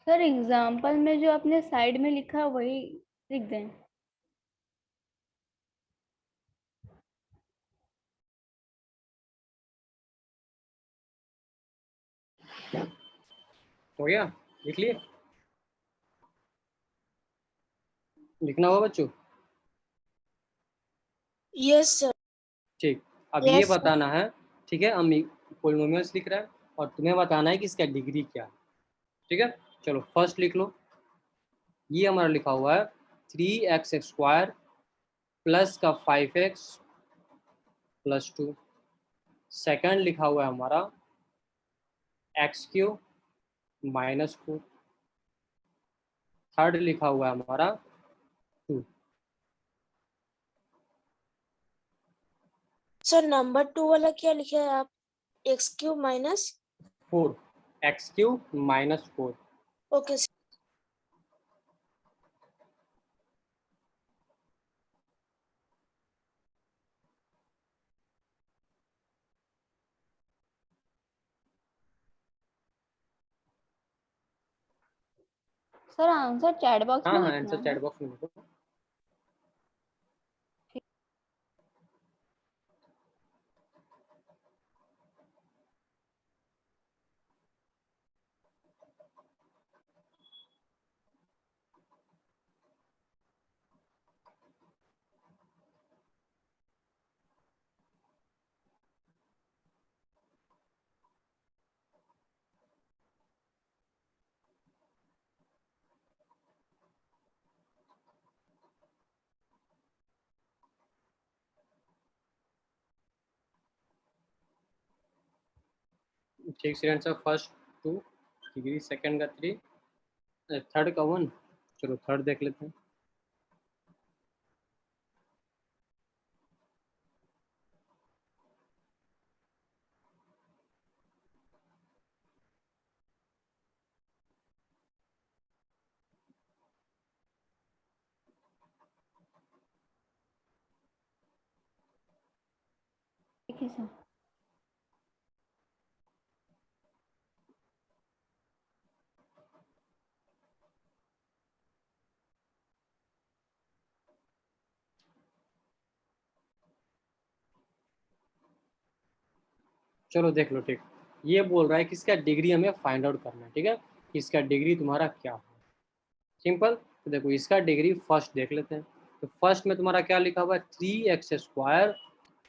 सर एग्जाम्पल में जो आपने साइड में लिखा है वही लिख दें। हो गया, लिख लिए, लिखना होगा बच्चों, यस सर। ठीक। अब ये यस सर। बताना है, ठीक है, हम पोलिनोमियल्स लिख रहे हैं और तुम्हें बताना है कि इसका डिग्री क्या है, ठीक है। चलो फर्स्ट लिख लो, ये हमारा लिखा हुआ है 3x² प्लस का 5x प्लस 2। सेकंड लिखा हुआ है हमारा x³ -4। थर्ड लिखा हुआ है हमारा 2। सर नंबर 2 वाला क्या लिखा है आप? x³ minus. 4, x³ -4। Okay sir. Sir answer chat box हाँ में हाँ लिखना आंसर है। चैट बॉक्स में लिखो। ठीक से आंसर फर्स्ट 2 डिग्री, सेकंड का 3, थर्ड का 1। चलो थर्ड देख लेते हैं। देखिए सर। चलो देख लो, ठीक। ये बोल रहा है कि इसका डिग्री हमें फाइंड आउट करना है, ठीक है, कि इसका डिग्री तुम्हारा क्या है। सिंपल। तो देखो इसका डिग्री फर्स्ट देख लेते हैं। तो फर्स्ट में तुम्हारा क्या लिखा हुआ है, 3x²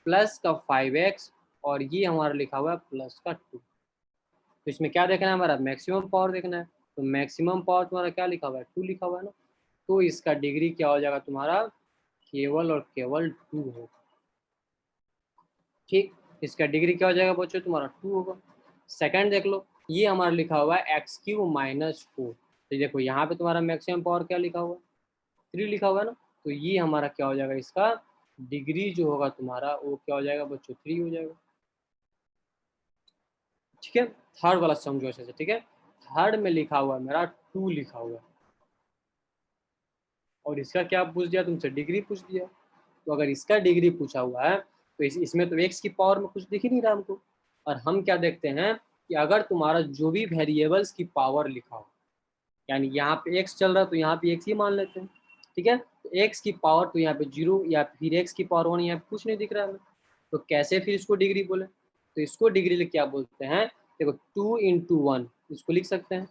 प्लस का 5x, और ये हमारा लिखा हुआ है प्लस का 2। तो इसमें क्या देखना है, हमारा मैक्सिमम पावर देखना है। तो मैक्सिमम पावर तुम्हारा क्या लिखा हुआ है, 2 लिखा हुआ है ना। तो इसका डिग्री क्या हो जाएगा तुम्हारा, केवल और केवल 2 होगा। ठीक, इसका डिग्री क्या हो जाएगा बच्चों, तुम्हारा 2 होगा। सेकंड देख लो, ये हमारा लिखा हुआ है x³ - 4। तो देखो यहाँ पे तुम्हारा मैक्सिमम पावर क्या लिखा हुआ है, 3 लिखा हुआ है ना। तो ये हमारा क्या हो जाएगा, इसका डिग्री जो होगा तुम्हारा वो क्या हो जाएगा बच्चों, 3 हो जाएगा। ठीक है, थर्ड वाला समझो अच्छे से, ठीक है। थर्ड में लिखा हुआ है मेरा 2 लिखा हुआ है, और इसका क्या पूछ दिया तुमसे, डिग्री पूछ दिया। तो अगर इसका डिग्री पूछा हुआ है तो इसमें तो x की पावर में कुछ दिख ही नहीं रहा हमको। और हम क्या देखते हैं कि अगर तुम्हारा जो भी वेरिएबल्स की पावर लिखा हो, यानी यहाँ पे x चल रहा है तो यहाँ पे x ही मान लेते हैं, ठीक है। तो x की पावर तो यहाँ पे 0 या फिर x की पावर 1, यहाँ पे कुछ नहीं दिख रहा है हमें। तो कैसे फिर इसको डिग्री बोले, तो इसको डिग्री क्या बोलते हैं, देखो 2 × 1 इसको लिख सकते हैं।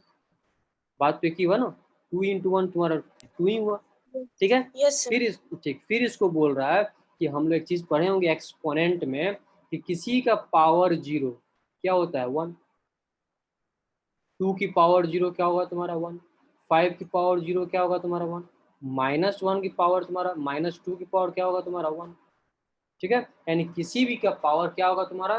बात तो एक ही हुआ ना, 2 × 1 तुम्हारा 2 ही हुआ, ठीक है। Yes sir. फिर इसको बोल रहा है कि हम लोग एक चीज पढ़े होंगे एक्सपोनेंट में, कि किसी का पावर 0 क्या होता है, 1। 2 की पावर 0 क्या होगा तुम्हारा, 1। 5 की पावर 0 क्या होगा तुम्हारा, 1। -1 की पावर तुम्हारा, -2 की पावर क्या होगा तुम्हारा, 1। ठीक है, यानी किसी भी का पावर क्या होगा तुम्हारा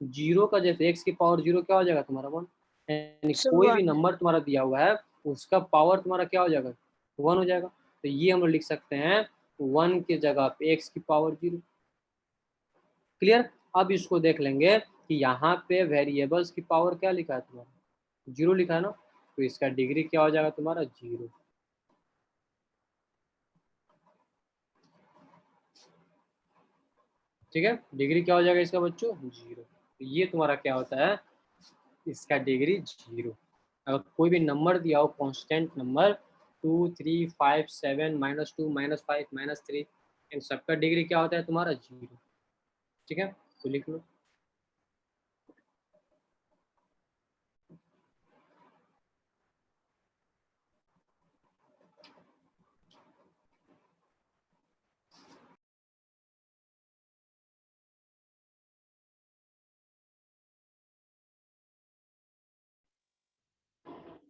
0 का, जैसे x की पावर 0 क्या हो जाएगा तुम्हारा 1। यानी सर कोई भी 1। नंबर तुम्हारा दिया हुआ है उसका पावर तुम्हारा क्या हो जाएगा, 1 हो जाएगा। तो ये हम लोग लिख सकते हैं 1 की जगह पे x की पावर 0। क्लियर। अब इसको देख लेंगे कि यहाँ पे वेरिएबल्स की पावर क्या लिखा है तुम्हारा, 0 लिखा है ना। तो इसका डिग्री क्या हो जाएगा तुम्हारा, 0। ठीक है, डिग्री क्या हो जाएगा इसका बच्चों, 0। तो ये तुम्हारा क्या होता है, इसका डिग्री 0। अगर कोई भी नंबर दिया हो कांस्टेंट नंबर, 2 3 5 7 -2 -5 -3, इन सबका डिग्री क्या होता है तुम्हारा, 0। ठीक है, तो लिख लो।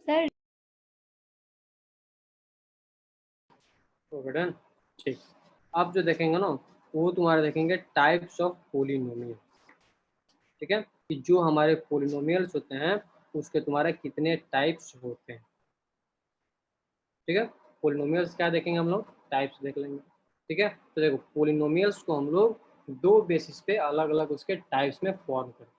Sir okay done. ठीक, अब जो देखेंगे ना वो तुम्हारे देखेंगे टाइप्स ऑफ पोलिनोमियल। ठीक है, कि जो हमारे पोलिनोमियल्स होते हैं उसके तुम्हारे कितने टाइप्स होते हैं। ठीक है, पोलिनोमियल्स क्या देखेंगे हम लोग, टाइप्स देख लेंगे। ठीक है, तो देखो पोलिनोमियल्स को हम लोग 2 बेसिस पे अलग अलग उसके टाइप्स में फॉर्म करें।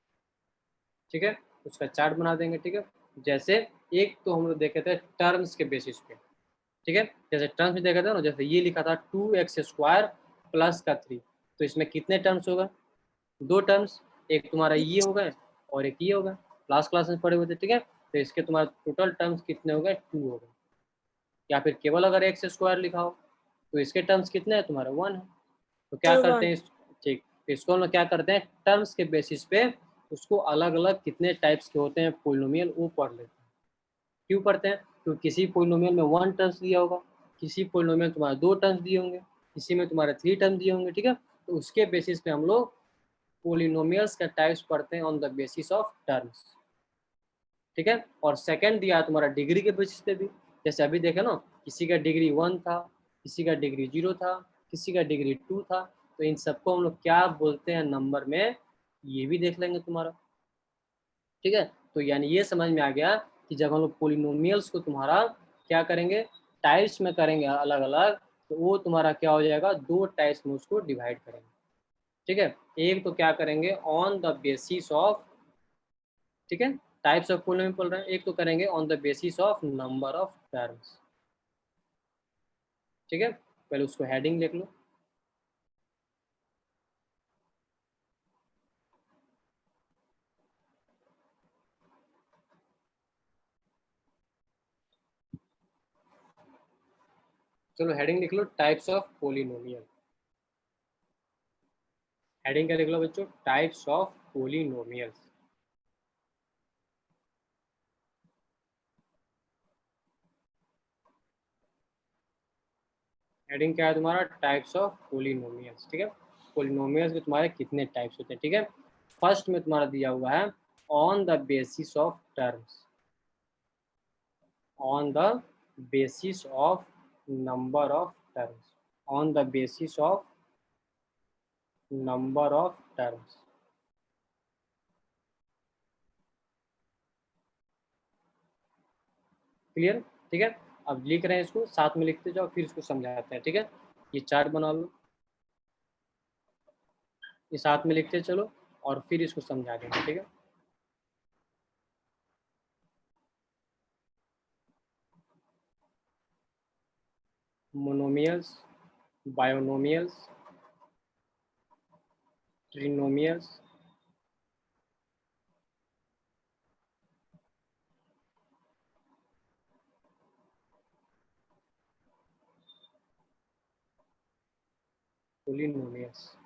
ठीक है, उसका चार्ट बना देंगे। ठीक है, जैसे एक तो हम लोग देखे थे टर्म्स के बेसिस पे। ठीक है, जैसे टर्म्स में देखा था ना, जैसे ये लिखा था 2x² प्लस का 3। तो इसमें कितने टर्म्स होगा, 2 टर्म्स, एक तुम्हारा ये होगा और एक ये होगा। लास्ट क्लास में पढ़े हुए थे। ठीक है, तो इसके तुम्हारा टोटल टर्म्स कितने हो गए, 2 हो गए। या फिर केवल अगर x² लिखा हो तो इसके टर्म्स कितने हैं तुम्हारा, 1 है। तो क्या सर करते 1। हैं ठीक, तो इसको हम लोग क्या करते हैं, टर्म्स के बेसिस पे उसको अलग अलग कितने टाइप्स के होते हैं पोलिनोमियल वो पढ़ लेते हैं। क्यों पढ़ते हैं, तो किसी पोलिनोमियल में 1 टर्म्स दिया होगा, किसी पोलिनोमियल में तुम्हारा 2 टर्म्स दिए होंगे, किसी में तुम्हारा 3 टर्म्स दिए होंगे। ठीक है, तो उसके बेसिस पे हम लोग पोलिनोमियल्स का टाइप्स पढ़ते हैं on the basis of terms. ठीक है, और सेकंड दिया तुम्हारा डिग्री के बेसिस पे भी। जैसे अभी देखे ना, किसी का डिग्री 1 था, किसी का डिग्री 0 था, किसी का डिग्री 2 था। तो इन सबको हम लोग क्या बोलते हैं नंबर में, ये भी देख लेंगे तुम्हारा। ठीक है, तो यानी ये समझ में आ गया कि जब हम लोग पोलिनोमियल्स को तुम्हारा क्या करेंगे, टाइप्स में करेंगे अलग अलग, तो वो तुम्हारा क्या हो जाएगा, 2 टाइप्स में उसको डिवाइड करेंगे। ठीक है, एक तो क्या करेंगे ऑन द बेसिस ऑफ, ठीक है, टाइप्स ऑफ पोलिनोमियल बोल रहे हैं, एक तो करेंगे on the basis of number of terms. ठीक है, पहले उसको हेडिंग लिख लो। चलो हेडिंग लिख लो, टाइप्स ऑफ पोलिनोमियल। हेडिंग क्या लिख लो बच्चों, टाइप्स ऑफ पोलिनोमियल्स। हेडिंग क्या है तुम्हारा, टाइप्स ऑफ पोलिनोमियल्स। ठीक है, पोलिनोमियल्स के तुम्हारे कितने टाइप्स होते हैं। ठीक है, फर्स्ट में तुम्हारा दिया हुआ है on the basis of terms, on the basis of number of terms, on the basis of number of terms. Clear. ठीक है, अब लिख रहे हैं इसको, साथ में लिखते जाओ, फिर इसको समझाते हैं। ठीक है, ये चार्ट बना लो, ये साथ में लिखते चलो और फिर इसको समझा देंगे। ठीक है, monomials, binomials, trinomials, polynomials.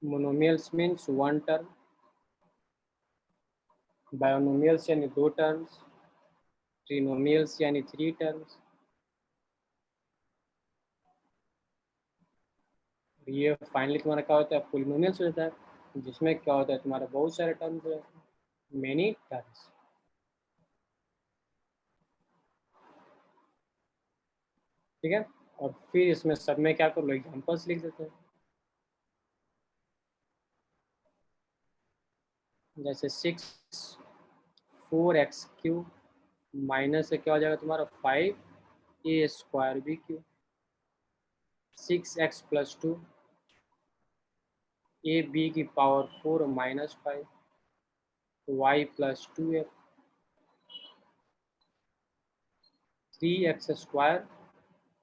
Monomials means one term, binomials यानी दो टर्म्स, ट्रिनोमियल्स यानी थ्री टर्म्स। ये फाइनली तुम्हारा क्या होता है, पोलिनोमियल्स हो जाता है, जिसमें क्या होता है तुम्हारा बहुत सारे टर्म्स हो जाते हैं, मेनी टर्म्स। ठीक है, और फिर इसमें सब में क्या कर लो, एग्जाम्पल्स लिख देते हैं। जैसे 6 4x³ माइनस से क्या हो जाएगा तुम्हारा 5a² 6x+2 ab⁴ -5 y+2f 3x²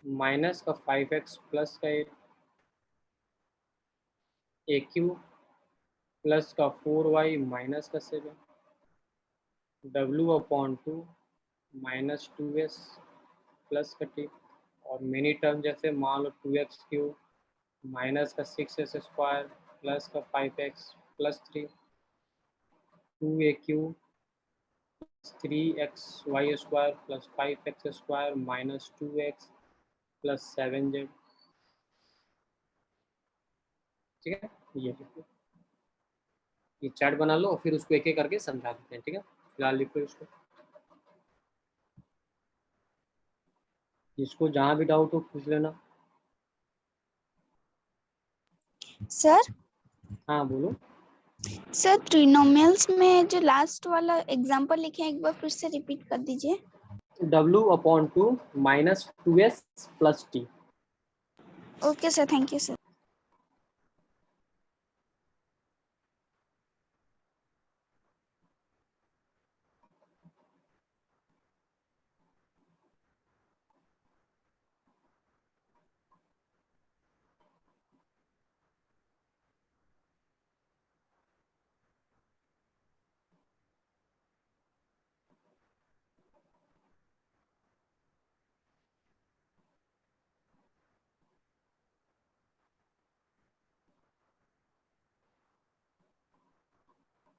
minus का 5x प्लस का 8 a³ प्लस का 4y माइनस का 7 w/2 माइनस 2s प्लस का t। और मेनी टर्म जैसे मान लो 2x³ माइनस का 6s² प्लस का 5x plus 3 2a³ 3xy² plus 5x² minus 2x plus 7z। ठीक है, ये देखो, ये चार्ट बना लो और फिर उसको एक एक करके समझा देते हैं। ठीक है, फिलहाल लिखो इसको, इसको जहाँ भी डाउट हो पूछ लेना। सर हाँ बोलो। सर ट्रिनोमियल्स में जो लास्ट वाला एग्जांपल लिखे हैं एक बार फिर से रिपीट कर दीजिए। w/2 minus 2s plus t। Okay sir, thank you sir.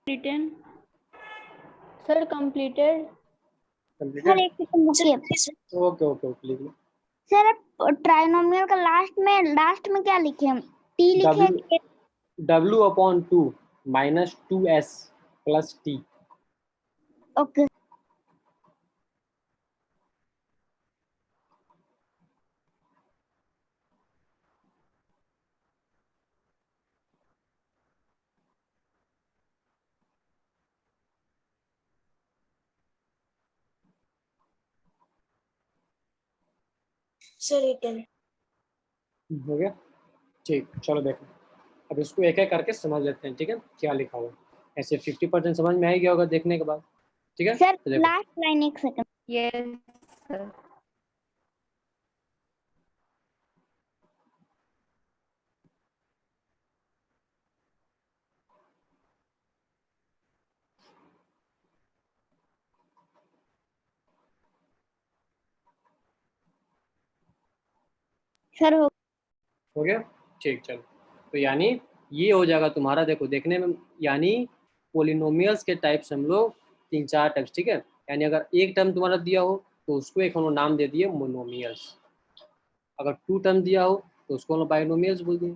Return sir completed. Completed. Sir एक सेकंड रुकिए। ओके ओके ओके, लिख लो। सर ट्राइनोमियल का लास्ट में क्या लिखे हम, टी लिखे हैं कि w/2 minus 2s plus t। Okay sir return. हो गया, ठीक, चलो देखो, अब इसको एक एक करके समझ लेते हैं। ठीक है, क्या लिखा हुआ है, ऐसे 50% समझ में आ ही गया होगा देखने के बाद। ठीक है, सर, तो देखो, लास्ट लाइन एक सेकंड। Yes sir. सर हो हो गया, ठीक। चलो, तो यानी ये हो जाएगा तुम्हारा, देखो देखने में, यानी पोलिनोमियल्स के टाइप्स हम लोग 3-4 टाइप्स, ठीक है। यानी अगर एक टर्म तुम्हारा दिया हो तो उसको एक हम लोग नाम दे दिए मोनोमियल्स, अगर 2 टर्म दिया हो तो उसको हम लोग बाइनोमियल्स बोल दिए,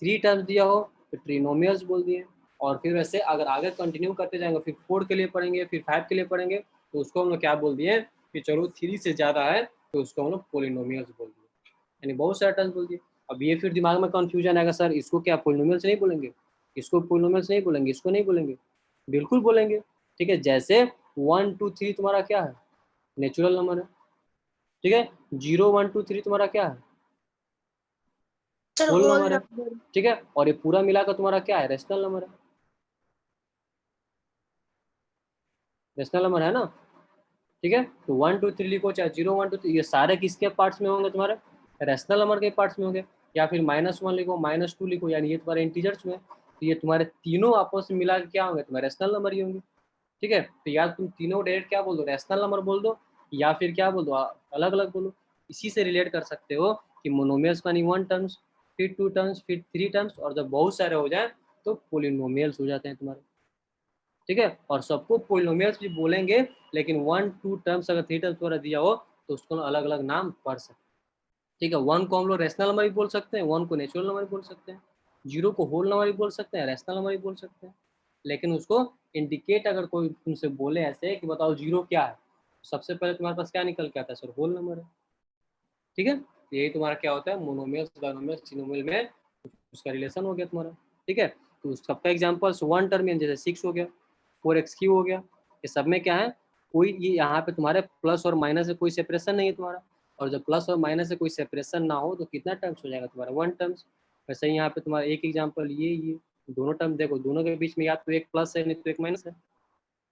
3 टर्म्स दिया हो तो ट्रिनोमियल्स बोल दिए, और फिर वैसे अगर आगे कंटिन्यू करते जाएंगे, फिर 4 के लिए पढ़ेंगे, फिर 5 के लिए पढ़ेंगे, तो उसको हम लोग क्या बोल दिए कि चलो 3 से ज़्यादा है तो उसको हम लोग पोलिनोमियल्स बोल दिए, यानी बहुत सारे टर्म्स बोल दिए। अब ये फिर दिमाग में कंफ्यूजन आएगा, सर इसको क्या पोलिनोमियल्स नहीं बोलेंगे, इसको पोलिनोमियल्स नहीं बोलेंगे, इसको नहीं बोलेंगे? बिल्कुल बोलेंगे, ठीक है। जैसे 1 2 3 तुम्हारा क्या है, नेचुरल नंबर है, ठीक है। 0 1 2 3 तुम्हारा क्या है, सर होल होल नंबर है, नंबर। ठीक है। और ये पूरा मिलाकर तुम्हारा क्या है, रेशनल नंबर है, रेशनल नंबर है ना, ठीक है। तो 1 2 3 लिखो, चाहे 0 1 2 3, ये सारे किसके पार्ट्स में होंगे, तुम्हारे रेशनल नंबर के पार्ट्स में होंगे। या फिर -1 लिखो, -2 लिखो, यानी ये तुम्हारे इंटीजर्स में, तो ये तुम्हारे तीनों आपस में मिला के क्या होंगे, तुम्हारे रेशनल नंबर ही होंगे, ठीक है। तो या तुम तीनों डायरेक्ट क्या बोल दो, रेशनल नंबर बोल दो, या फिर क्या बोल दो, अलग अलग बोलो। इसी से रिलेट कर सकते हो कि मोनोमियल्स मानी 1 टर्म्स, फिर 2 टर्म्स, फिर 3 टर्म्स, और जब बहुत सारे हो जाए तो पोलिनोमियल्स हो जाते हैं तुम्हारे, ठीक है। और सबको पोलिनोमियल्स भी बोलेंगे, लेकिन 1 2 टर्म्स अगर 3 टर्म्स द्वारा दिया हो तो उसको अलग अलग नाम पढ़ सकते हैं, ठीक है। 1 को हम लोग रेशनल नंबर भी बोल सकते हैं, 1 को नेचुरल नंबर भी बोल सकते हैं, 0 को होल नंबर भी बोल सकते हैं, रेशनल नंबर भी बोल सकते हैं। लेकिन उसको इंडिकेट अगर कोई तुमसे बोले ऐसे कि बताओ 0 क्या है, सबसे पहले तुम्हारे पास क्या निकल के आता है, सर होल नंबर है, ठीक है। यही तुम्हारा क्या होता है, मोनोमियल्स बाइनोमियल्स ट्रिनोमियल में उसका रिलेशन हो गया तुम्हारा, ठीक है। तो सबका एग्जांपल्स 1 टर्म जैसे 6 हो गया, 4x³ हो गया, ये सब में क्या है, कोई ये यहाँ पे तुम्हारे प्लस और माइनस से कोई सेपरेशन नहीं है तुम्हारा, और जब प्लस और माइनस से कोई सेपरेशन ना हो तो कितना टर्म्स हो जाएगा तुम्हारा, 1 टर्म्स। वैसे ही यहाँ पे तुम्हारा एक एग्जाम्पल ये दोनों टर्म देखो, दोनों के बीच में या तो एक प्लस है नहीं तो एक माइनस है,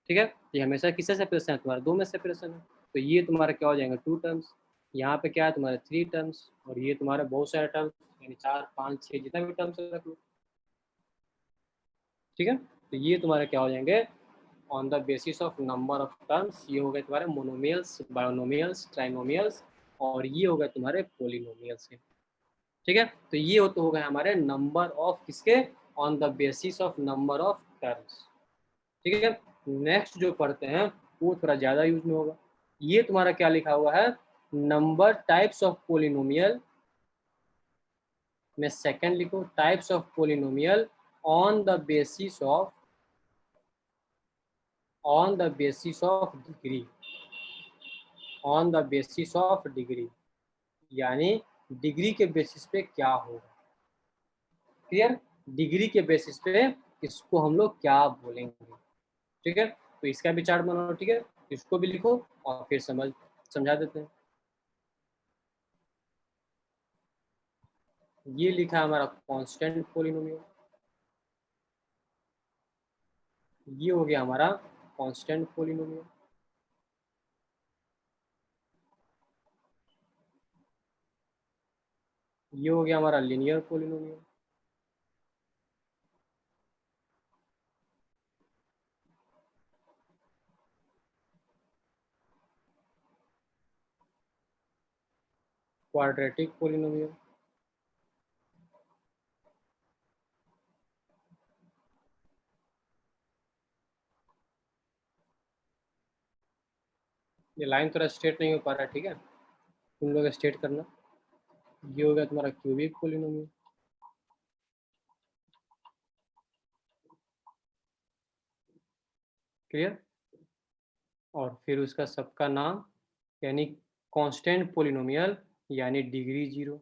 ठीक है। ये हमेशा किससे सेपरेशन है, तुम्हारा 2 में सेपरेशन है, तो ये तुम्हारा क्या हो जाएगा 2 टर्म्स। यहाँ पे क्या है तुम्हारे 3 टर्म्स, और ये तुम्हारे बहुत सारे टर्म्स, यानी 4 5 6 जितना भी टर्म्स रख लो, ठीक है। तो ये तुम्हारे क्या हो जाएंगे, on the basis of number of terms, ये हो गए तुम्हारे मोनोमियल्स, बायोनोमियल्स, ट्राइनोमियल्स, और ये हो गए तुम्हारे पोलिनोमियल्स के, ठीक है। तो ये हो गए हमारे नंबर ऑफ किसके, on the basis of number of terms, ठीक है। नेक्स्ट जो पढ़ते हैं वो थोड़ा ज़्यादा यूज में होगा, ये तुम्हारा क्या लिखा हुआ है, नंबर टाइप्स ऑफ पोलिनोमियल में सेकंड लिखो, types of polynomial on the basis of degree, on the basis of degree, यानी डिग्री के बेसिस पे क्या होगा, क्लियर। डिग्री के बेसिस पे इसको हम लोग क्या बोलेंगे, ठीक है। तो इसका भी चार्ट बनाओ, ठीक है, इसको भी लिखो और फिर समझा देते हैं। ये लिखा है हमारा कांस्टेंट पोलिनोमियल, ये हो गया हमारा कांस्टेंट पोलिनोमियल, ये हो गया हमारा लीनियर पोलिनोमियल, क्वाड्रेटिक पोलिनोमियल, ये लाइन थोड़ा स्ट्रेट नहीं हो पा रहा है, ठीक है, तुम लोग स्ट्रेट करना। ये हो गया तुम्हारा क्यूबिक पोलिनोमियल, क्लियर। और फिर उसका सबका नाम, यानी कांस्टेंट पोलिनोमियल, यानी डिग्री 0,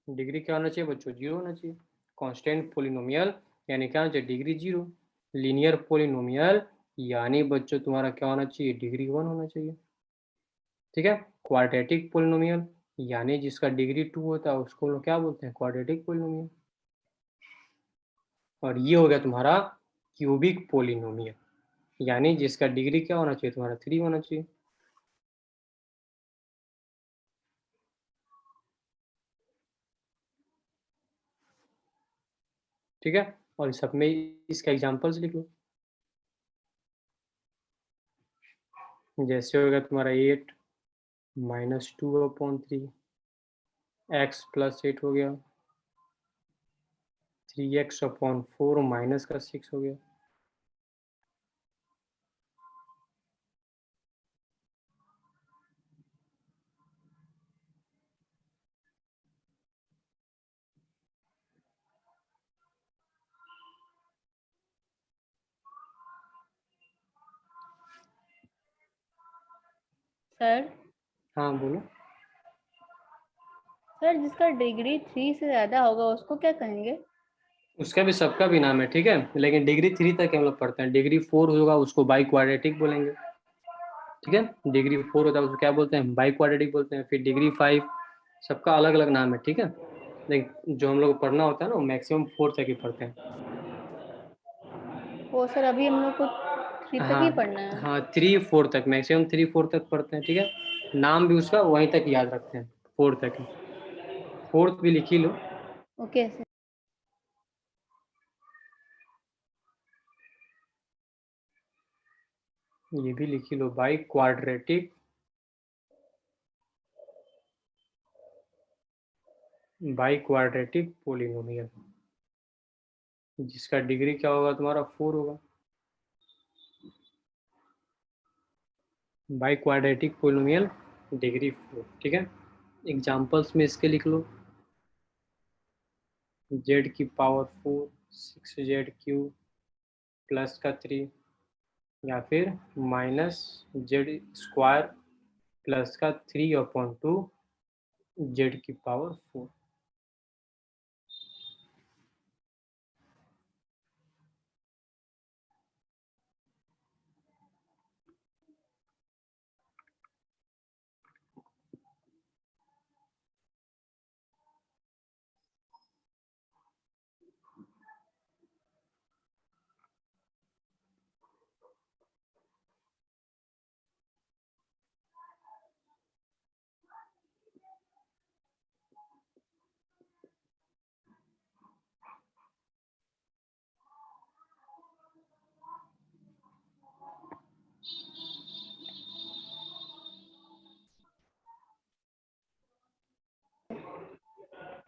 डिग्री क्या होना चाहिए बच्चों, 0 होना चाहिए। कांस्टेंट पोलिनोमियल यानी क्या होना चाहिए, डिग्री 0। लीनियर पोलिनोमियल यानी बच्चों तुम्हारा क्या होना चाहिए, डिग्री 1 होना चाहिए, ठीक है। क्वाड्रेटिक पोलिनोमियल यानी जिसका डिग्री 2 होता है उसको लोग क्या बोलते हैं, क्वाड्रेटिक पोलिनोमियल। और ये हो गया तुम्हारा क्यूबिक पोलिनोमियल, यानी जिसका डिग्री क्या होना चाहिए, तुम्हारा 3 होना चाहिए, ठीक है। और सब में इसका एग्जांपल्स लिख लो, जैसे होगा तुम्हारा 8 -2/3 x + 8 हो गया, 3x/4 माइनस का 6 हो गया, सर हाँ बोलो। सर जिसका डिग्री 3 से ज्यादा होगा उसको क्या कहेंगे? उसका भी सबका भी नाम है, ठीक है, लेकिन डिग्री 3 तक हम लोग पढ़ते हैं। डिग्री 4 होगा उसको बाई क्वाड्रेटिक बोलेंगे, ठीक है। डिग्री 4 होता है उसको क्या बोलते हैं, बाई क्वाड्रेटिक बोलते हैं। फिर डिग्री 5, सबका अलग अलग नाम है, ठीक है। लेकिन जो हम लोग को पढ़ना होता है ना, वो मैक्सिमम 4 तक ही पढ़ते हैं। वो सर अभी हम लोग को 3 तक ही पढ़ना है। हाँ 3-4 तक, मैक्सिमम 3-4 तक पढ़ते हैं, ठीक है। नाम भी उसका वहीं तक याद रखते हैं, 4 तक ही। 4th भी लिख ही लो। Okay sir. ये भी लिख ही लो, बाई क्वाड्रेटिक पोलिनोमियल, जिसका डिग्री क्या होगा तुम्हारा 4 होगा। बाई क्वाड्रेटिक पोलिनोमियल डिग्री 4, ठीक है। एग्जाम्पल्स में इसके लिख लो, z⁴ 6z³ +3, या फिर -z² +3/2 z⁴।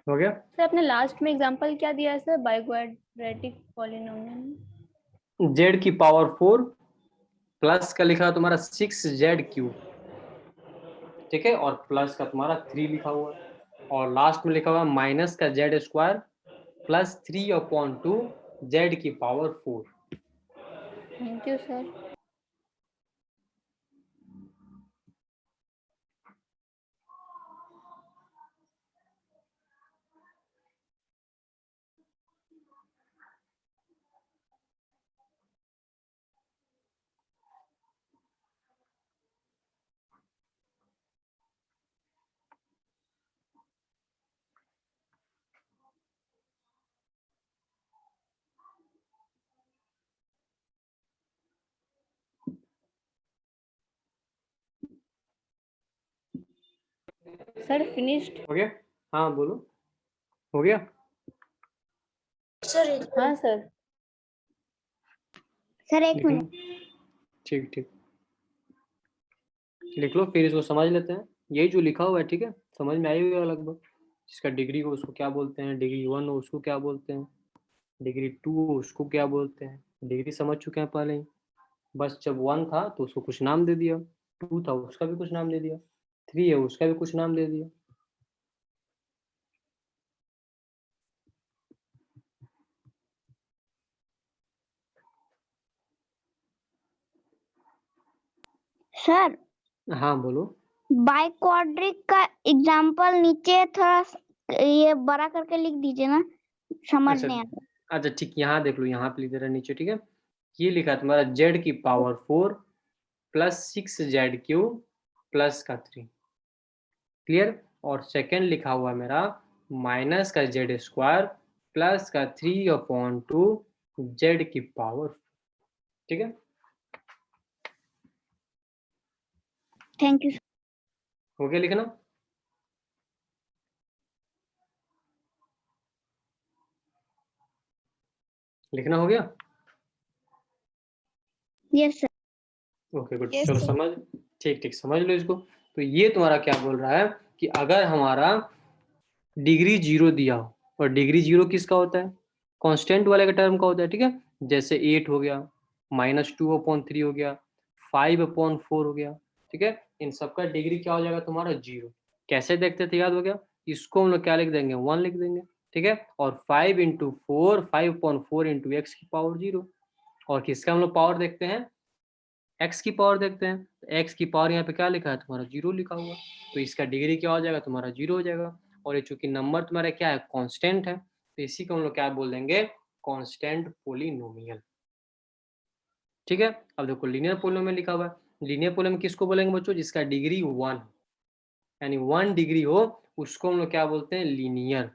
हो गया। सर आपने लास्ट में एग्जांपल क्या दिया है sir, by quadratic polynomial? z⁴ plus का लिखा तुम्हारा 6z³, ठीक है, और प्लस का तुम्हारा 3 लिखा हुआ है, और लास्ट में लिखा हुआ माइनस का z² +3/2 z⁴। Thank you sir. Sir finished. हो गया। हाँ बोलो, हो गया। सर हाँ सर। सर एक लिख लो। मिनट। ठीक ठीक, लिख लो, फिर इसको समझ लेते हैं। यही जो लिखा हुआ है, ठीक है, समझ में आई होगा लगभग। जिसका डिग्री हो उसको क्या बोलते हैं, डिग्री 1 हो उसको क्या बोलते हैं, डिग्री 2 हो उसको क्या बोलते हैं। डिग्री समझ चुके हैं पहले ही। बस जब 1 था तो उसको कुछ नाम दे दिया, 2 था उसका भी कुछ नाम दे दिया, 3 है उसका भी कुछ नाम दे दिया। सर हाँ बोलो। बाई क्वाड्रिक का एग्जाम्पल नीचे थोड़ा ये बड़ा करके लिख दीजिए ना, समझ अच्छा नहीं आता। अच्छा ठीक, यहाँ देख लो, यहाँ पे लिख दे रहा है नीचे, ठीक है। ये लिखा है तुम्हारा z⁴ +6z³ +3, क्लियर। और सेकंड लिखा हुआ है मेरा माइनस का z² प्लस का 3/2 z⁴, ठीक है। Thank you. हो गया लिखना। लिखना हो गया। Yes sir. Okay good, Yes, चलो sir. समझ, ठीक ठीक समझ लो इसको। तो ये तुम्हारा क्या बोल रहा है कि अगर हमारा डिग्री 0 दिया हो, और डिग्री 0 किसका होता है, कांस्टेंट वाले का टर्म का होता है, ठीक है, जैसे 8 हो गया, -2/3 हो गया, 5/4 हो गया, ठीक है, इन सबका डिग्री क्या हो जाएगा तुम्हारा 0। कैसे देखते थे, याद हो गया, इसको हम लोग क्या लिख देंगे, 1 लिख देंगे, ठीक है, और 5 × 4 5/4 × x⁻0, और किसका हम लोग पावर देखते हैं, x की पावर देखते हैं, x की पावर यहाँ पे क्या लिखा है तुम्हारा 0 लिखा हुआ, तो इसका डिग्री क्या हो जाएगा तुम्हारा 0 हो जाएगा, और ये चूंकि नंबर तुम्हारा क्या है, कांस्टेंट है, तो इसी को हम लोग क्या बोल देंगे, कांस्टेंट पोलिनोमियल, ठीक है। अब देखो लीनियर पोलिनोमियल लिखा हुआ है, लीनियर पोलिनोमियल किसको बोलेंगे बच्चों, जिसका डिग्री 1 यानी 1 डिग्री हो, उसको हम लोग क्या बोलते हैं, लीनियर,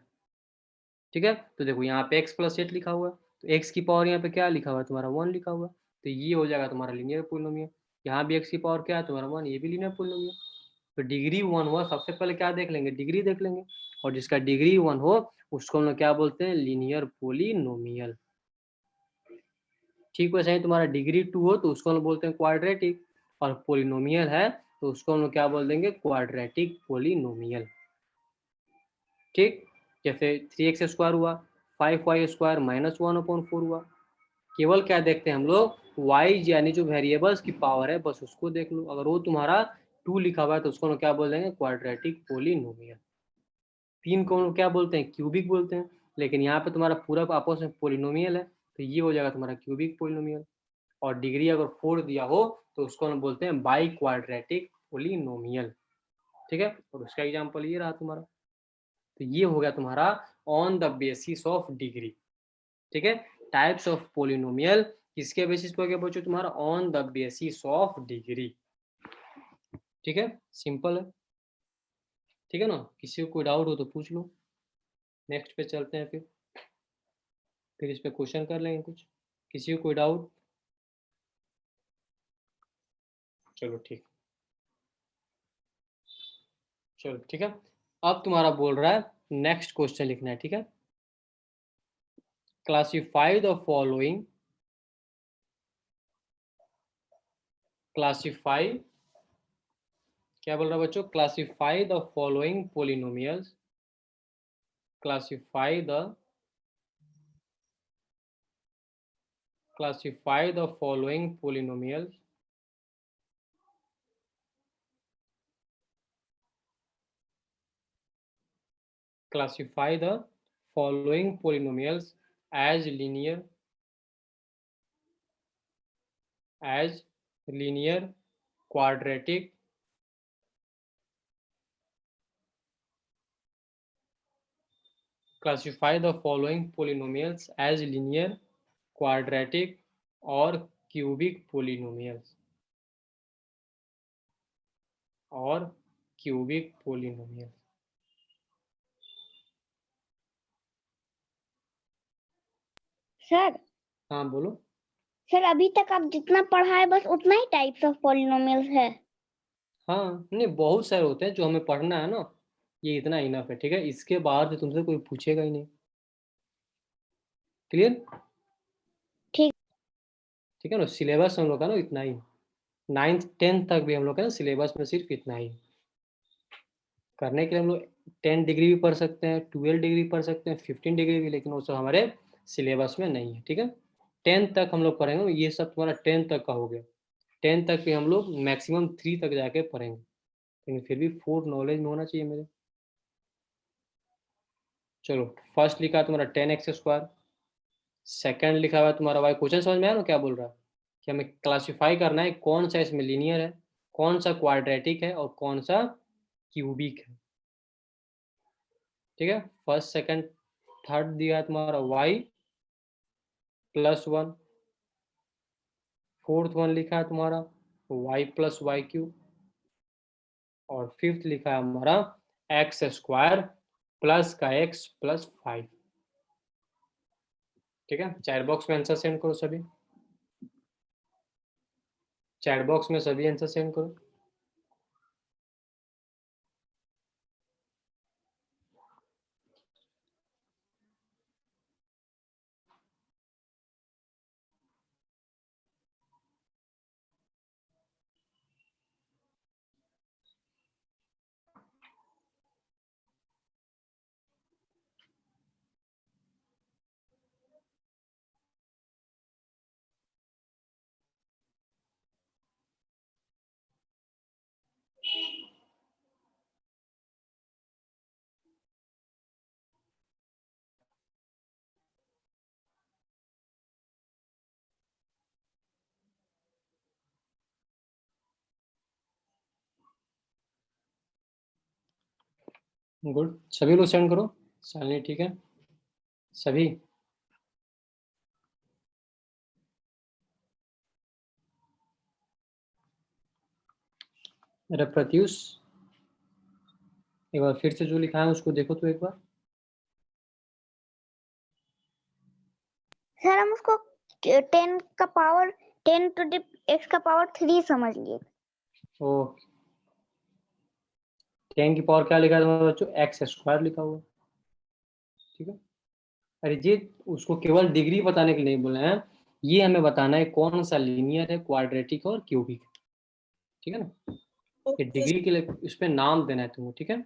ठीक है। तो देखो यहाँ पे x+8 लिखा हुआ है, तो x की पावर यहाँ पे क्या लिखा हुआ है तुम्हारा 1 लिखा हुआ है, तो ये हो जाएगा तुम्हारा लीनियर पोलिनोमियल। यहाँ भी x की पावर क्या है तुम्हारा 1, ये भी लीनियर पोलिनोमियल। तो डिग्री 1 हुआ, सबसे पहले क्या देख लेंगे, डिग्री देख लेंगे, और जिसका डिग्री 1 हो उसको हम लोग क्या बोलते हैं, लीनियर पोलिनोमियल। ठीक वैसे ही तुम्हारा डिग्री 2 हो तो उसको हम लोग बोलते हैं क्वाड्रेटिक, और पोलिनोमियल है तो उसको हम लोग क्या बोल देंगे, क्वाड्रेटिक पोलिनोमियल, ठीक। जैसे 3x² हुआ, 5y² -1/4 हुआ, केवल क्या देखते हैं हम लोग, y यानी जो वेरिएबल्स की पावर है बस उसको देख लो, अगर वो तुम्हारा 2 लिखा हुआ है तो उसको हम क्या बोल देंगे, क्वाड्रेटिक पोलिनोमियल। 3 को हम लोग क्या बोलते हैं, क्यूबिक बोलते हैं, लेकिन यहाँ पे तुम्हारा पूरा आपस में पोलिनोमियल है, तो ये हो जाएगा तुम्हारा क्यूबिक पोलिनोमियल। और डिग्री अगर 4 दिया हो तो उसको हम बोलते हैं बाई क्वाड्रेटिक पोलिनोमियल, ठीक है। और उसका एग्जाम्पल ये रहा तुम्हारा, तो ये हो गया तुम्हारा on the basis of degree, ठीक है। टाइप्स ऑफ पोलिनोमियल किसके बेसिस पे हो गया बच्चों, तुम्हारा on the basis of degree, ठीक है, सिंपल है, ठीक है ना। किसी को कोई डाउट हो तो पूछ लो, नेक्स्ट पे चलते हैं, फिर इस पे क्वेश्चन कर लेंगे कुछ। किसी को कोई डाउट, चलो ठीक, चलो ठीक है। अब तुम्हारा बोल रहा है नेक्स्ट क्वेश्चन लिखना है, ठीक है। क्लासिफाई द फॉलोइंग, क्लासिफाई, क्या बोल रहा है बच्चों, classify the following polynomials, classify the, classify the following polynomials, classify the following polynomials as linear, quadratic, classify the following polynomials as linear, quadratic और cubic polynomials, और cubic polynomials। सर हाँ बोलो। Sir अभी तक आप जितना पढ़ा है बस उतना ही टाइप्स ऑफ पॉलिनोमियल्स है। हाँ नहीं, बहुत सारे होते हैं जो हमें पढ़ना है ना, ये इतना इनफ है, ठीक है। इसके बाद तुमसे कोई पूछेगा ही नहीं, क्लियर, ठीक। ठीक है ना। सिलेबस हम लोग का ना इतना ही, 9th 10th तक भी हम लोग का ना सिलेबस में सिर्फ इतना ही। करने के लिए हम लोग 10 डिग्री भी पढ़ सकते हैं, 12 डिग्री पढ़ सकते हैं, 15 डिग्री भी, लेकिन वो सब हमारे सिलेबस में नहीं है, ठीक है। 10th तक हम लोग पढ़ेंगे, ये सब तुम्हारा 10th तक का हो गया। 10th तक भी हम लोग मैक्सिमम 3 तक जाके पढ़ेंगे, लेकिन फिर भी 4 नॉलेज में होना चाहिए मेरे। चलो, फर्स्ट लिखा तुम्हारा 10x², सेकंड लिखा हुआ तुम्हारा y। क्वेश्चन समझ में आया ना क्या बोल रहा है, कि हमें क्लासिफाई करना है कौन सा इसमें लीनियर है, कौन सा क्वाड्रेटिक है, और कौन सा क्यूबिक है, ठीक है। फर्स्ट सेकंड थर्ड दिया है तुम्हारा y+1, फोर्थ वन लिखा है तुम्हारा y+y3, और फिफ्थ लिखा है हमारा x² प्लस का x+5, ठीक है। चैट बॉक्स में आंसर सेंड करो सभी, चैट बॉक्स में सभी आंसर सेंड करो। गुड, सभी लोग सेंड करो। शालिनी ठीक है, सभी। मेरा प्रत्युष, एक बार फिर से जो लिखा है उसको देखो तो एक बार। सर हम उसको 10 का पावर 10 to the x का पावर 3 समझ लिए। ओ 10 की पावर क्या लिखा है तुम्हारे बच्चों? एक्स स्क्वायर लिखा हुआ, ठीक है। अरे जी, उसको केवल डिग्री बताने के लिए नहीं बोले हैं, ये हमें बताना है कौन सा लीनियर है, क्वाड्रेटिक और क्यूबिक, ठीक है ना। ये ओके डिग्री के लिए इस पे नाम देना है तुम्हें, ठीक है।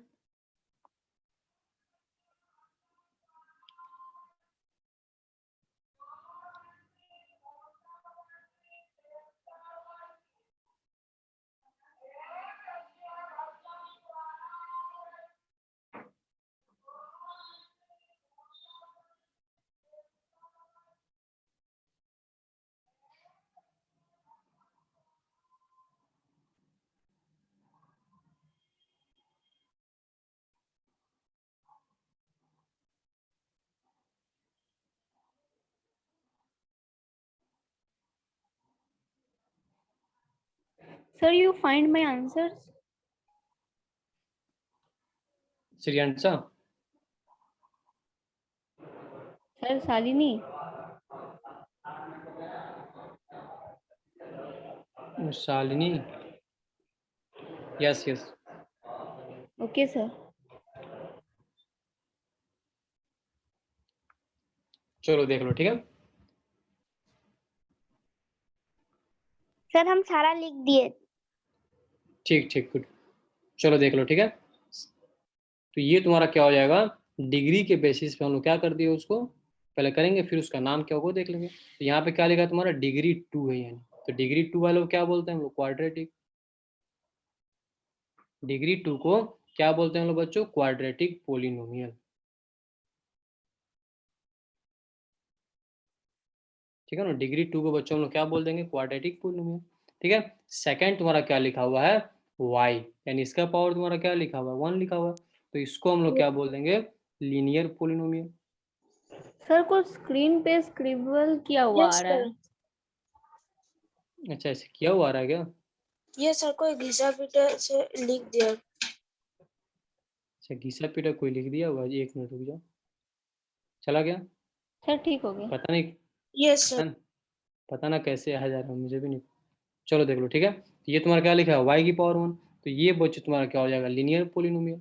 Sir, you find my answers? श्रियंशा, Sir, Shalini. Shalini, yes yes, Okay, sir. चलो देख लो, ठीक है। सर हम सारा लिख दिए। ठीक ठीक, गुड, चलो देख लो, ठीक है। तो ये तुम्हारा क्या हो जाएगा, डिग्री के बेसिस पे हम लोग क्या कर दिए उसको पहले करेंगे, फिर उसका नाम क्या होगा वो देख लेंगे। तो यहाँ पे क्या लिखा है तुम्हारा, डिग्री 2 है, यानी तो डिग्री 2 वाले को क्या बोलते हैं हम लोग, क्वाड्रेटिक। डिग्री 2 को क्या बोलते हैं हम लोग बच्चों, क्वाड्रेटिक पोलिनोमियल, ठीक है ना। डिग्री 2 को बच्चों हम लोग क्या बोल देंगे, क्वाड्रेटिक पोलिनोमियल, ठीक है। सेकंड तुम्हारा क्या लिखा हुआ है, y, यानी इसका पावर तुम्हारा क्या लिखा हुआ है, 1 लिखा हुआ है, तो इसको हम लोग क्या बोल देंगे, लीनियर पोलिनोमियल। सर कुछ स्क्रीन पे स्क्रिबल किया हुआ यस आ रहा है। सर, अच्छा, ऐसे किया हुआ आ रहा है क्या? ये सर कोई घिसा पीटा से लिख दिया। अच्छा, घिसा पीटा कोई लिख दिया होगा जी, 1 मिनट रुक जाओ, चला गया, सर ठीक हो गया। पता नहीं, यस सर, है ना? पता ना कैसे आ जा रहा है, मुझे भी नहीं। चलो देख लो, ठीक है। तो ये तुम्हारा क्या लिखा है, y की पावर 1, तो ये बच्चे तुम्हारा क्या हो जाएगा, लीनियर पोलिनोमियल।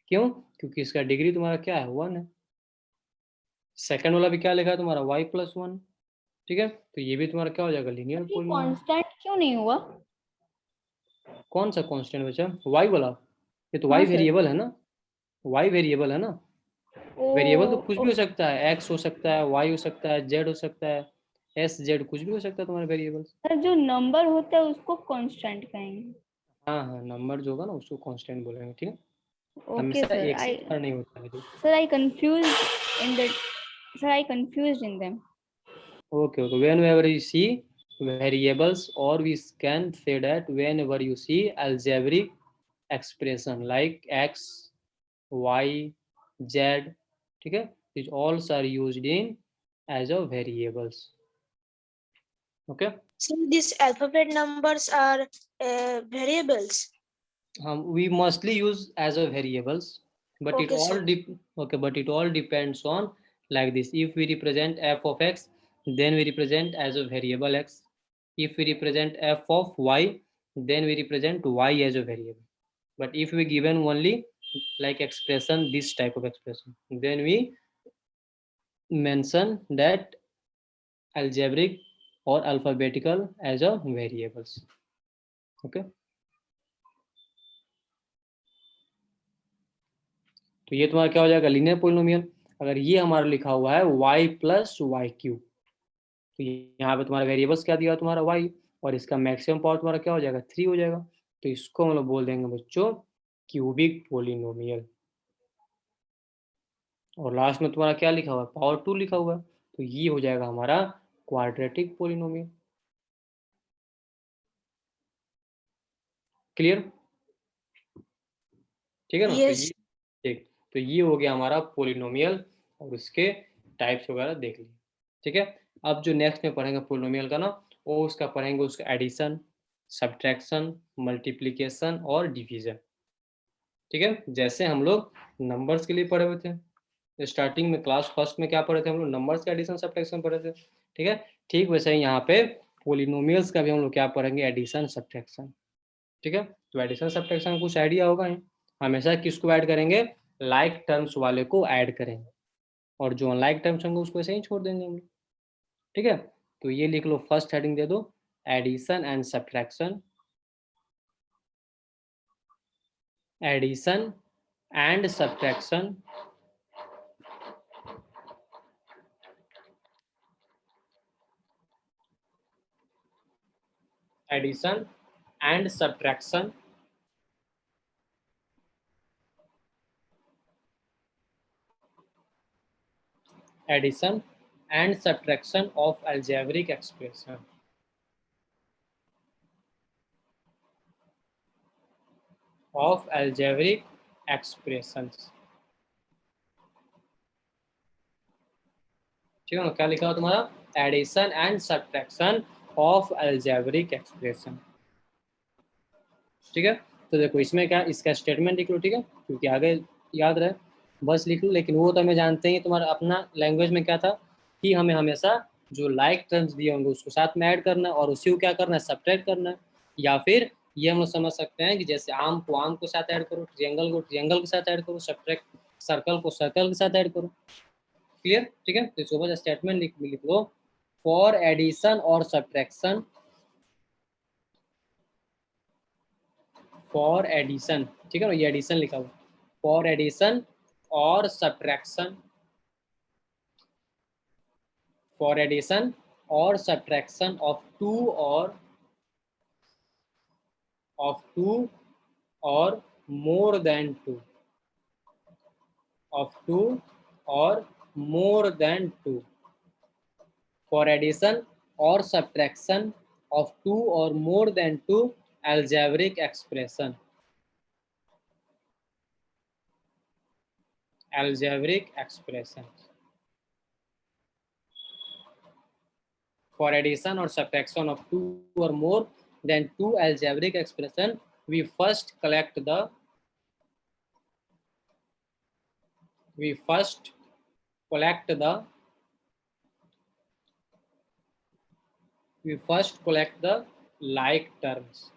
क्यों? क्योंकि इसका डिग्री तुम्हारा क्या है, 1 है। सेकंड वाला भी क्या लिखा है तुम्हारा, y+1, ठीक है। तो ये भी तुम्हारा क्या हो जाएगा, लीनियर ये पोलिनोमियल। कांस्टेंट क्यों नहीं हुआ? कौन सा कांस्टेंट बचा, y वाला? ये तो y हाँ सर। वेरिएबल है ना, y वेरिएबल है ना। वेरिएबल तो कुछ भी हो सकता है, x हो सकता है, y हो सकता है, z हो सकता है, s z कुछ भी हो सकता है तुम्हारा वेरिएबल। सर जो नंबर होता है उसको कांस्टेंट कहेंगे। हाँ हाँ, नंबर जो होगा ना उसको कांस्टेंट बोलेंगे, ठीक है। Okay, हमेशा sir. एक से ऊपर नहीं होता है। I confused in that. Sir, I confused in them. Okay, okay. Whenever you see variables, or we can say that whenever you see algebraic expression like x, y, z, ठीक है, these all are used in as a variables. Okay. so these alphabet numbers are variables. We mostly use as a variables, but it Okay all sir, okay, but it all depends on like this. If we represent f of x, then we represent as a variable x. If we represent f of y, then we represent y as a variable. But if we given only like expression, this type of expression, then we mention that algebraic or alphabetical as a variables. Okay. तो ये तुम्हारा क्या हो जाएगा, linear polynomial. अगर ये हमारा लिखा हुआ है y+y³ तो यहाँ पे तुम्हारा वेरिएबल्स क्या दिया तुम्हारा y, और इसका मैक्सिमम पावर तुम्हारा क्या हो जाएगा, 3 हो जाएगा। तो इसको हम लोग बोल देंगे बच्चों क्यूबिक पोलिनोमियल। और लास्ट में तुम्हारा क्या लिखा हुआ है, पावर 2 लिखा हुआ है, तो ये हो जाएगा हमारा क्वाड्रेटिक पोलिनोमियल। क्लियर? ठीक है ना। तो yes. ठीक, तो ये हो गया हमारा पोलिनोमियल और उसके टाइप्स वगैरह देख लिए। ठीक है, अब जो नेक्स्ट में पढ़ेंगे पोलिनोमियल का ना, वो उसका पढ़ेंगे उसका एडिशन, सब्ट्रैक्शन, मल्टीप्लिकेशन और डिवीजन। ठीक है, जैसे हम लोग नंबर्स के लिए पढ़े हुए थे स्टार्टिंग में, क्लास फर्स्ट में क्या पढ़े थे हम लोग, नंबर्स का एडिशन सब्ट्रैक्शन पढ़े थे। ठीक है, ठीक वैसे ही यहाँ पे पोलिनोमियल्स का भी हम लोग क्या पढ़ेंगे, एडिशन सब्ट्रैक्शन। ठीक है, तो एडिशन सब्ट्रैक्शन कुछ आइडिया होगा ही, हमेशा किसको ऐड करेंगे, लाइक टर्म्स वाले को ऐड करेंगे, और जो अनलाइक टर्म्स होंगे उसको ऐसे ही छोड़ देंगे हम लोग। ठीक है, तो ये लिख लो, फर्स्ट हेडिंग दे दो, addition and subtraction, addition and subtraction, addition and subtraction, addition and subtraction of algebraic expression. Of algebraic expressions. ठीक है ना, क्या लिखा हुआ तुम्हारा, addition and subtraction of algebraic expression. ठीक है, तो देखो इसमें क्या, इसका स्टेटमेंट लिख लो। ठीक है, क्योंकि आगे याद रहे बस लिख लो, लेकिन वो तो हमें जानते हैं तुम्हारा अपना लैंग्वेज में क्या था कि हमें हमेशा जो लाइक टर्म्स दिए होंगे उसको साथ में ऐड करना है और उसी को क्या करना है, सब्ट्रैक्ट करना है। या फिर ये हम लोग समझ सकते हैं कि जैसे आम को आम के साथ ऐड करो, ट्रिएंगल को ट्रिएंगल के साथ ऐड करो, सब्ट्रैक्ट सर्कल को सर्कल के साथ ऐड करो। क्लियर? ठीक है, तो इसको बस स्टेटमेंट लिख लो, फॉर एडिशन और सब्ट्रैक्शन, फॉर एडिशन। ठीक है ना, ये एडिशन लिखा हुआ, फॉर एडिशन और सब्ट्रैक्शन, फॉर एडिशन और सब्ट्रैक्शन ऑफ टू और more than two, of two और more than two, for addition और सब्ट्रैक्शन ऑफ टू और more than two algebraic expression, algebraic expression, for addition or subtraction of two or more than two algebraic expression, we first collect the like terms।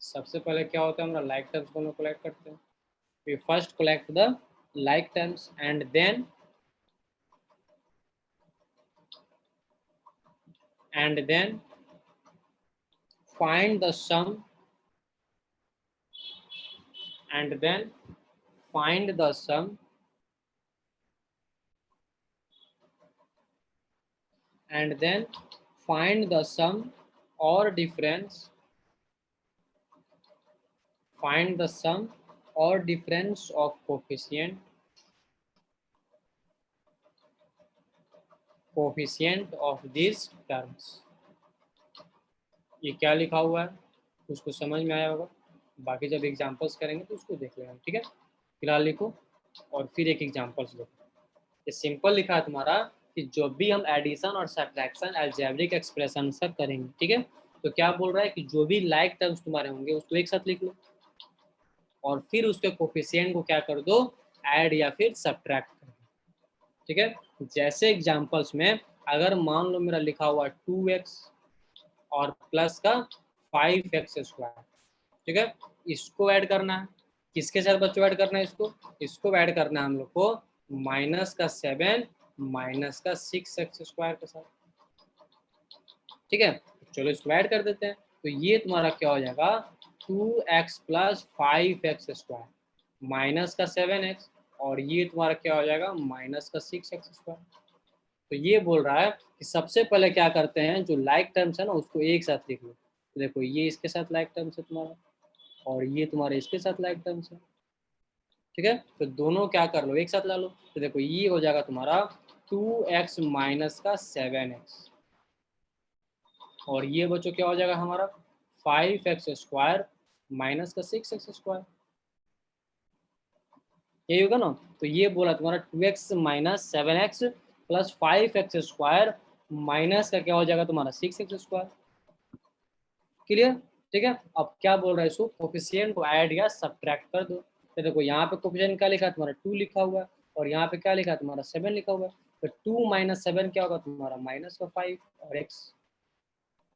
सबसे पहले क्या होता है, हमारा like terms को हम collect करते हैं। we first collect the like terms and then find the sum, and then find the sum or difference, find the sum or difference of coefficient of these terms। ये क्या लिखा हुआ है उसको समझ में आया होगा, बाकी जब एग्जांपल्स करेंगे तो उसको देख लेंगे। ठीक है, फिलहाल लिखो और फिर एक एग्जांपल्स लिखो। ये सिंपल लिखा है तुम्हारा कि जो भी हम एडिशन और सब्ट्रैक्शन अलजेब्रिक एक्सप्रेशन से करेंगे, ठीक है, तो क्या बोल रहा है कि जो भी लाइक टर्म्स तुम्हारे होंगे उसको एक साथ लिख लो और फिर उसके कोफिशिएंट को क्या कर दो, ऐड या फिर सब्ट्रैक्ट कर दो। ठीक है, जैसे एग्जांपल्स में अगर मान लो मेरा लिखा हुआ 2x और प्लस का 5x स्क्वायर, ठीक है, इसको ऐड करना है, किसके साथ बच्चों ऐड करना है, इसको ऐड करना है हम लोग को माइनस का 7 माइनस का 6x स्क्वायर के साथ। ठीक है, चलो इसको ऐड कर देते हैं, तो ये तुम्हारा क्या हो जाएगा 2x plus 5x square minus का 7x और ये तुम्हारा क्या हो जाएगा माइनस का 6x स्क्वायर। तो ये बोल रहा है कि सबसे पहले क्या करते हैं, जो लाइक टर्म्स है ना उसको एक साथ लिख लो। तो देखो ये इसके साथ लाइक टर्म्स है तुम्हारा और ये तुम्हारे इसके साथ लाइक टर्म्स है। ठीक है, तो दोनों क्या कर लो एक साथ ला लो, तो देखो ये हो जाएगा तुम्हारा 2x माइनस का 7x और ये बच्चों क्या हो जाएगा हमारा 5x स्क्वायर माइनस का 6x स्क्वायर। यही होगा ना। तो ये बोला तुम्हारा 2x minus 7x plus 5x square minus का क्या हो जाएगा तुम्हारा 6x स्क्वायर। क्लियर? ठीक है। अब क्या बोल रहा है इसको, कोफिशिएंट को ऐड या सब्ट्रैक्ट कर दो। तो देखो यहाँ पे कोफिशिएंट क्या लिखा है तुम्हारा 2 लिखा हुआ है, और यहाँ पे क्या लिखा है तुम्हारा 7 लिखा हुआ है। तो 2 माइनस 7 क्या होगा तुम्हारा माइनस का 5 और x,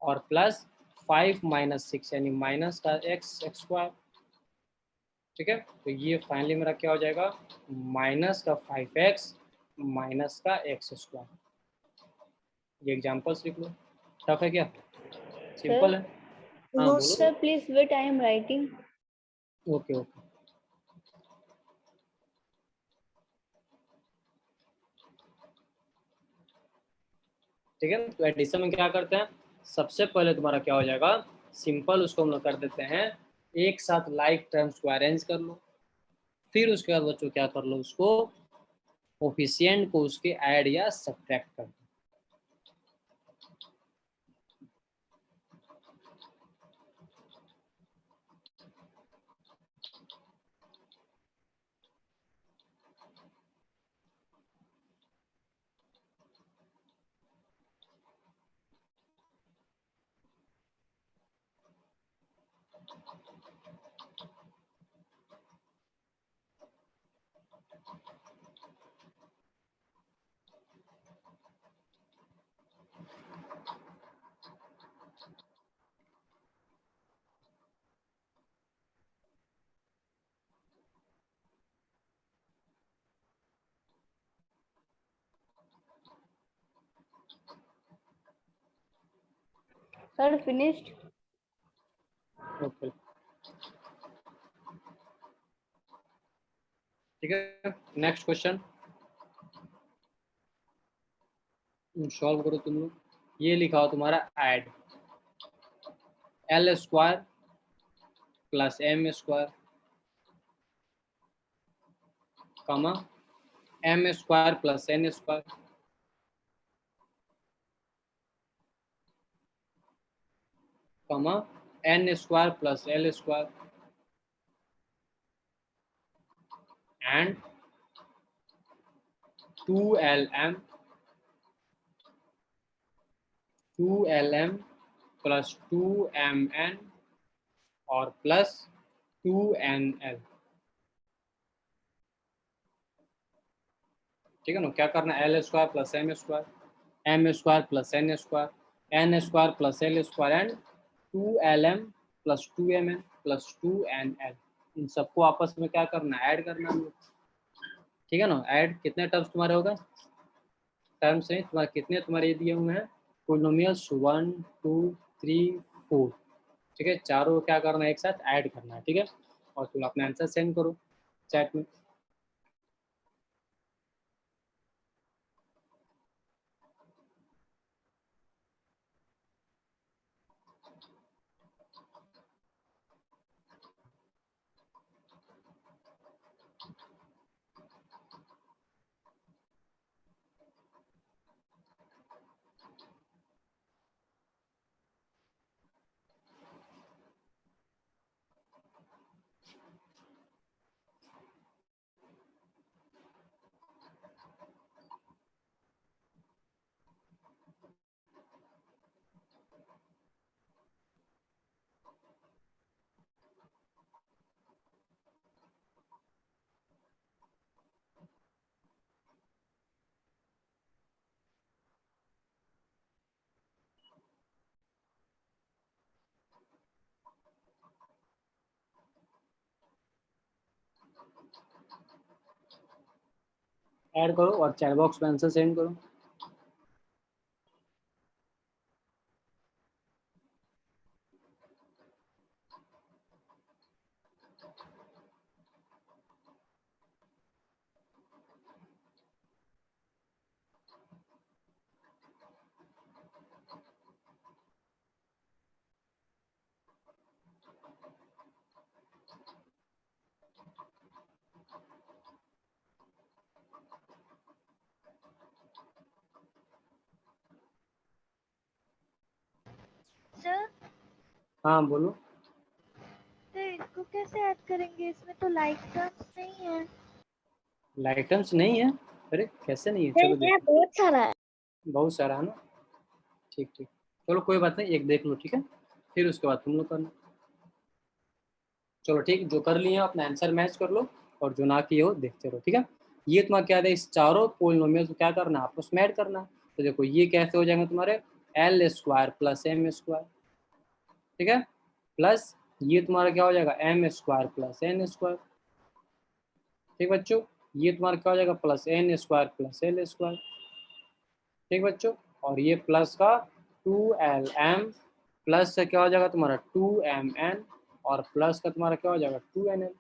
और प्लस 5 माइनस 6 यानी माइनस का x स्क्वायर। ठीक है। तो ये फाइनली मेरा क्या हो जाएगा माइनस का 5x माइनस का x स्क्वायर। ये एग्जांपल्स लिख लो। टफ है क्या? सिंपल सर, है। हाँ नो बोलो। Sir please wait, I am writing. Okay okay. ठीक है। तो एडिशन में क्या करते हैं, सबसे पहले तुम्हारा क्या हो जाएगा सिंपल, उसको हम लोग कर देते हैं एक साथ लाइक टर्म्स को अरेंज कर लो। फिर उसके बाद बच्चों क्या कर लो, उसको कोफिशिएंट को उसके ऐड या सब्ट्रैक्ट कर दो। Sir finished. ओके। ठीक है। नेक्स्ट क्वेश्चन सॉल्व करो तुम लोग। ये लिखा हो तुम्हारा add L square plus M square comma M square plus N square comma N square plus L square and 2lm 2lm plus 2mn और प्लस 2nl। ठीक है ना। क्या करना है L square plus M square plus N square plus L square and 2lm plus 2mn plus 2nl। इन सबको आपस में क्या करना है ऐड करना है। ठीक है ना। ऐड कितने टर्म्स तुम्हारे होगा, टर्म्स हैं तुम्हारे कितने तुम्हारे ये दिए हुए हैं पोलिनोमियल्स 1 2 3 4। ठीक है। चारों क्या करना है एक साथ ऐड करना है। ठीक है। और तुम अपना आंसर सेंड करो चैट में। ऐड करो और चैट बॉक्स में आंसर सेंड करो। सर, हाँ बोलो। तो इसको कैसे ऐड करेंगे? इसमें तो लाइक टर्म्स नहीं है। लाइटम्स नहीं है? अरे कैसे नहीं है, चलो नहीं, देखो। बहुत सारा है। बहुत सारा है ना, ठीक ठीक, चलो कोई बात नहीं, एक देख लो ठीक है, फिर उसके बाद तुम लोग करना। चलो ठीक, जो कर लिए अपना आंसर मैच कर लो, और जो ना किए हो देखते रहो, ठीक है। ये तुम्हारा क्या है, इस चारों पोलिनोमियल को क्या करना है, आपस में ऐड करना है। तो देखो ये कैसे हो जाएंगे तुम्हारे, L square plus M square, ठीक है, प्लस ये तुम्हारा क्या हो जाएगा, M square plus N square, ठीक बच्चों, ये तुम्हारा क्या हो जाएगा, plus N square plus L square, ठीक बच्चों, और ये प्लस का 2lm, प्लस से क्या हो जाएगा तुम्हारा 2mn, और प्लस का तुम्हारा क्या हो जाएगा 2nl,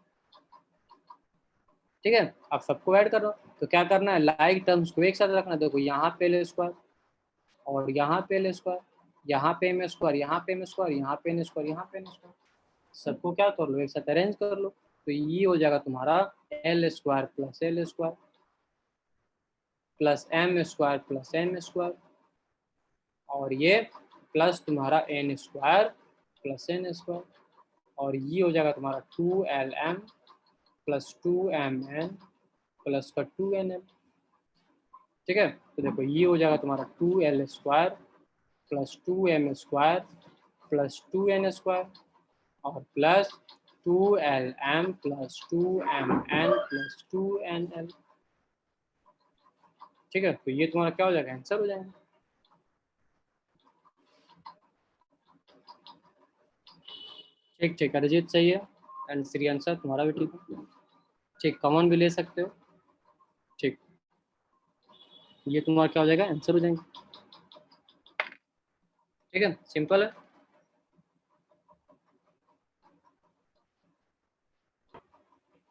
ठीक है। अब सबको ऐड करो, तो क्या करना है, लाइक टर्म्स को एक साथ रखना। देखो यहाँ पे एल स्क्वायर, और यहाँ पे एल स्क्वायर, यहाँ पे एम स्क्वायर, यहाँ पे एम स्क्वायर, यहाँ पे एन स्क्वायर, यहाँ पे एन स्क्वायर, सबको क्या कर लो, एक साथ अरेंज कर लो। तो ये हो जाएगा तुम्हारा L square plus L square plus M square plus M square, और ये प्लस तुम्हारा N square plus N square, और ये हो जाएगा तुम्हारा 2lm प्लस 2mn प्लस का 2nl, ठीक है। तो देखो ये हो जाएगा तुम्हारा 2l square plus 2m square plus 2n square, और plus 2lm plus 2mn plus 2nl, ठीक है। तो ये तुम्हारा क्या हो जाएगा, आंसर हो जाएगा। ठीक ठीक, अरिजीत सही है, एंड श्री आंसर तुम्हारा भी ठीक है, ठीक, कॉमन भी ले सकते हो, ठीक, ये तुम्हारा क्या हो जाएगा, आंसर हो जाएंगे, ठीक है, सिंपल है।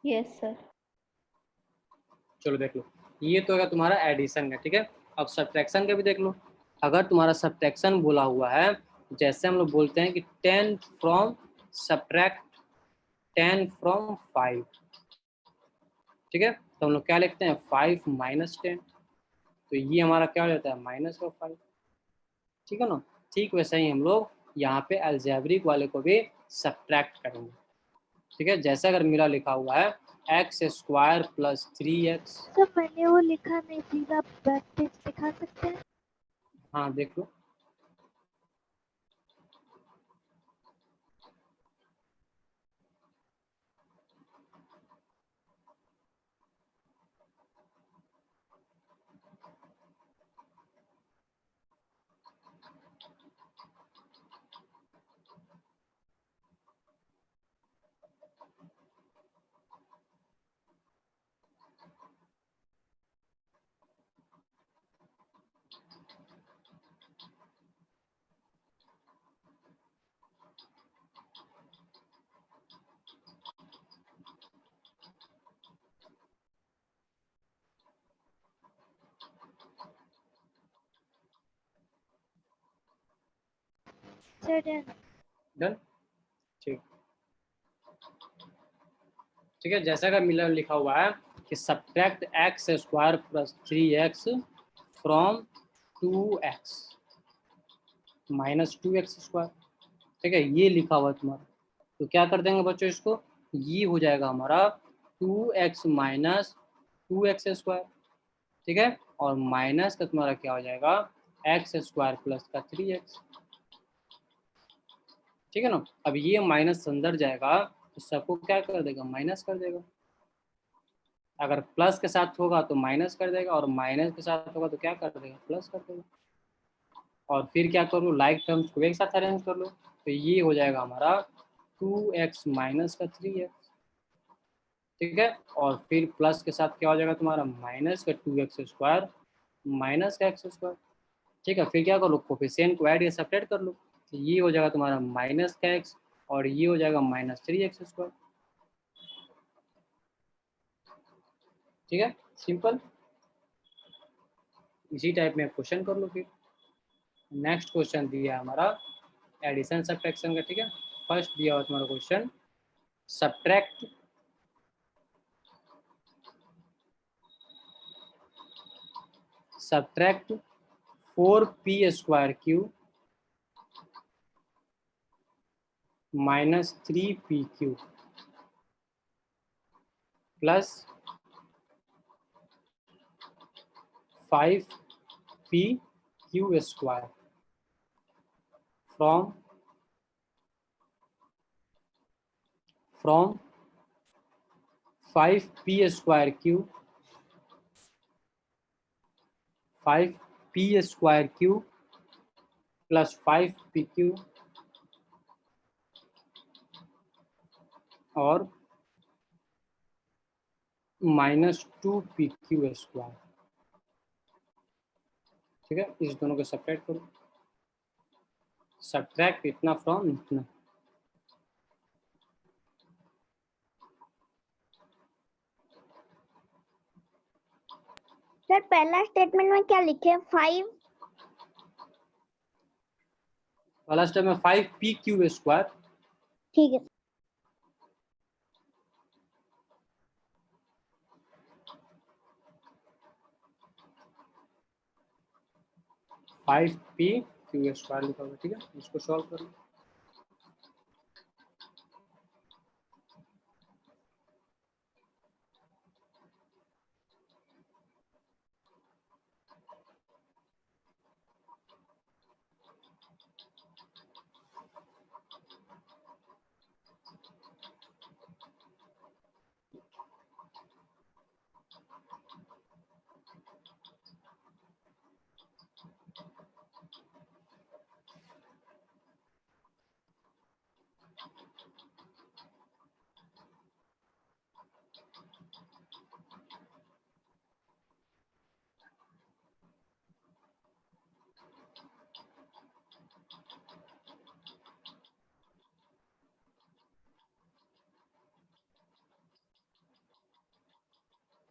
Yes sir. चलो देख लो, ये तो होगा तुम्हारा एडिशन का, ठीक है। अब सब्ट्रैक्शन का भी देख लो। अगर तुम्हारा सब्ट्रैक्शन बोला हुआ है, जैसे हम लोग बोलते हैं कि 10 फ्रॉम सब्ट्रैक्ट 10 फ्रॉम 5, ठीक है, तो हम लोग क्या लिखते हैं, 5 माइनस 10, तो ये हमारा क्या हो जाता है, माइनस ऑफ 5, ठीक है ना। ठीक वैसे ही हम लोग यहाँ पे अलजेब्रिक वाले को भी सब्ट्रैक्ट करेंगे, ठीक है। जैसे अगर मेरा लिखा हुआ है x square plus 3x, sir मैंने वो लिखा नहीं, प्लीज आप बैक पेज दिखा सकते हैं? हाँ देख लो, सर डन। डन, ठीक, ठीक है। जैसा अगर मिलर लिखा हुआ है कि subtract x square plus 3x from 2x minus 2x square, ठीक है, ये लिखा हुआ है तुम्हारा, तो क्या कर देंगे बच्चों इसको, ये हो जाएगा हमारा 2x माइनस 2x स्क्वायर, ठीक है, और माइनस का तुम्हारा क्या हो जाएगा, एक्स स्क्वायर प्लस का 3x, ठीक है ना। अब ये माइनस अंदर जाएगा तो सबको क्या कर देगा, माइनस कर देगा, अगर प्लस के साथ होगा तो माइनस कर देगा, और माइनस के साथ होगा तो क्या कर देगा, प्लस कर देगा, और फिर क्या कर लो, लाइक टर्म्स को एक साथ अरेंज कर लो, तो ये हो जाएगा हमारा 2x माइनस का 3x, ठीक है, और फिर प्लस के साथ क्या हो जाएगा तुम्हारा, माइनस का 2x स्क्वायर माइनस का x स्क्वायर, ठीक है। फिर क्या कर लो, कोफिशिएंट को ऐड या सब्ट्रैक्ट कर लो, तो ये हो जाएगा तुम्हारा माइनस का x, और ये हो जाएगा माइनस 3x स्क्वायर, ठीक है, सिंपल। इसी टाइप में क्वेश्चन कर लो। फिर नेक्स्ट क्वेश्चन दिया हमारा एडिशन सब्ट्रैक्शन का, ठीक है। फर्स्ट दिया हुआ तुम्हारा question, subtract subtract 4p square Q minus 3p Q plus 5p square from 5p square q 5p square q plus 5pq और -2pq स्क्वायर। ठीक है, इस दोनों को सब्ट्रैक्ट करो, सब्ट्रैक्ट इतना फ्रॉम इतना। सर पहला स्टेटमेंट में क्या लिखे? 5 पहला स्टेप में 5pq स्क्वायर ठीक है 5pq स्क्वायर लिखा हुआ। ठीक है, इसको सॉल्व करो।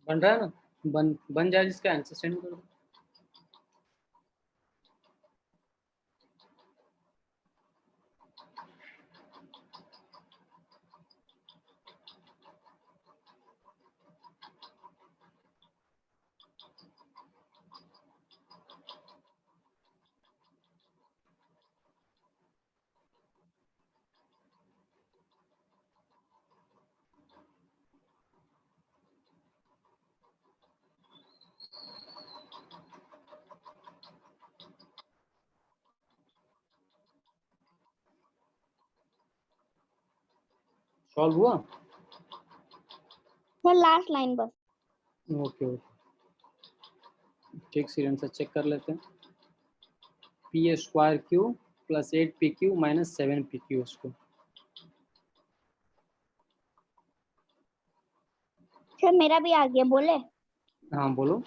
बन रहा है ना? बन जाए जिसका आंसर सेंड कर दो। सॉल्व हुआ? सर लास्ट लाइन बस। ओके ओके, ठीक, सीरियल से चेक कर लेते हैं। P square Q plus 8pq minus 7pq square. Sir मेरा भी आ गया, बोले? हाँ बोलो।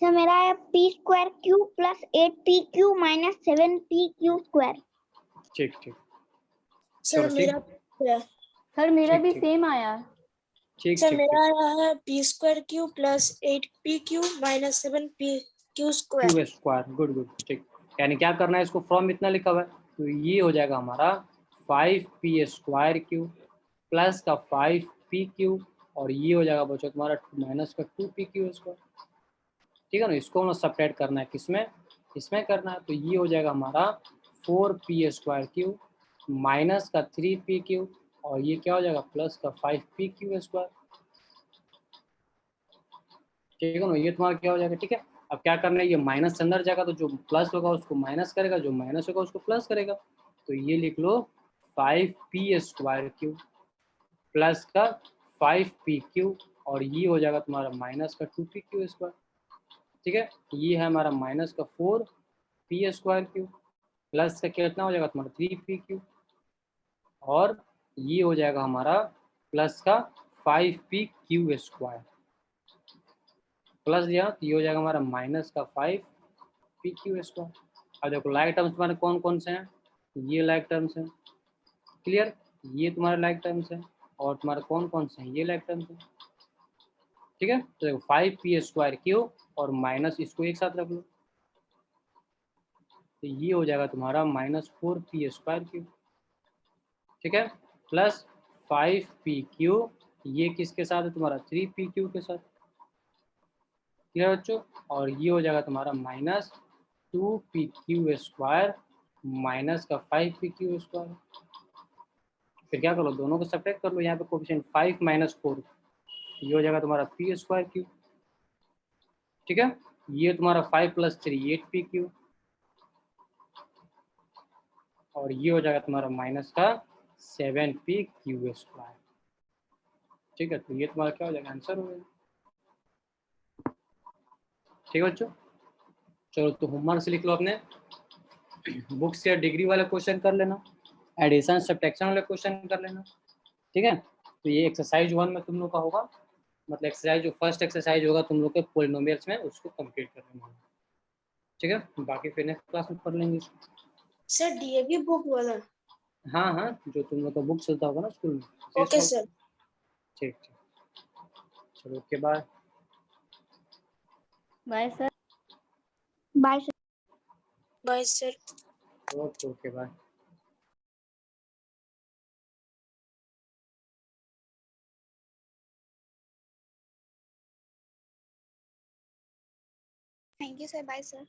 सर मेरा है P square Q plus 8pq minus 7pq square. ठीक ठीक, सर चलो ठीक मेरा सर मेरा ठीक भी ठीक सेम आया। ठीक सर ठीक मेरा ठीक। आया है P square Q plus 8pq minus 7pq square. Q square, good good, ठीक। यानी क्या करना है, इसको फ्रॉम इतना लिखा हुआ है, तो ये हो जाएगा हमारा 5p स्क्वायर क्यू प्लस का 5pq और ये हो जाएगा बच्चों तुम्हारा माइनस का 2pq स्क्वायर। ठीक है ना, इसको हम सब्ट्रैक्ट करना है, किसमें? इसमें करना है, तो ये हो जाएगा हमारा 4p स्क्वायर क्यू माइनस का 3pq और ये क्या हो जाएगा प्लस का 5pq स्क्वायर। ठीक है ना, ये तुम्हारा क्या हो जाएगा। ठीक है, अब क्या करना है, ये माइनस अंदर जाएगा तो जो प्लस होगा उसको माइनस करेगा, जो माइनस होगा उसको प्लस करेगा। तो ये लिख लो 5p स्क्वायर क्यू प्लस का 5pq और ये हो जाएगा तुम्हारा माइनस का 2pq स्क्वायर। ठीक है, ये है हमारा माइनस का 4p स्क्वायर क्यू प्लस का कितना हो जाएगा तुम्हारा 3pq और ये हो जाएगा हमारा प्लस का 5pq स्क्वायर। प्लस दिया तो ये हो जाएगा हमारा माइनस का 5pq स्क्वायर। अब देखो लाइक टर्म्स तुम्हारे कौन कौन से हैं, ये लाइक टर्म्स हैं, क्लियर, ये तुम्हारे लाइक टर्म्स हैं और तुम्हारे कौन कौन से हैं, ये लाइक टर्म्स हैं। ठीक है, तो देखो 5p स्क्वायर क्यू और माइनस इसको एक साथ रख लो, तो ये हो जाएगा तुम्हारा माइनस 4p स्क्वायर क्यू। ठीक है, प्लस 5pq, ये किसके साथ है तुम्हारा 3pq के साथ, क्लियर बच्चों, और ये हो जाएगा तुम्हारा माइनस 2pq स्क्वायर माइनस का 5pq स्क्वायर। फिर क्या करो, दोनों को सब्ट्रैक्ट कर लो, यहाँ पे कोफिशिएंट 5 माइनस 4, ये हो जाएगा तुम्हारा p स्क्वायर क्यू। ठीक है, ये तुम्हारा 5 + 3 8pq, और ये हो जाएगा तुम्हारा माइनस का 7pq²। ठीक है, तो ये तुम्हारा क्या हो जाएगा, आंसर हो जाएगा। ठीक है बच्चों, चलो तो होमवर्क से लिख लो अपने, बुक से डिग्री वाले क्वेश्चन कर लेना, एडिशन सब्ट्रैक्शन वाले क्वेश्चन कर लेना। ठीक है, तो ये एक्सरसाइज 1 में तुम लोग का होगा, मतलब एक्सरसाइज जो फर्स्ट एक्सरसाइज होगा तुम लोग के पॉलिनोमियल्स में, उसको कंप्लीट कर लेना। ठीक है, बाकी फिर नेक्स्ट क्लास में पढ़ लेंगे। सर डीएवी बुक वाला। हाँ हाँ, जो तुम लोग का बुक चलता होगा ना स्कूल में, उसे ओके solve- सर। ठीक ठीक, चलो okay bye. Bye sir. Bye sir. Bye sir. Okay okay bye. Thank you sir. Bye sir.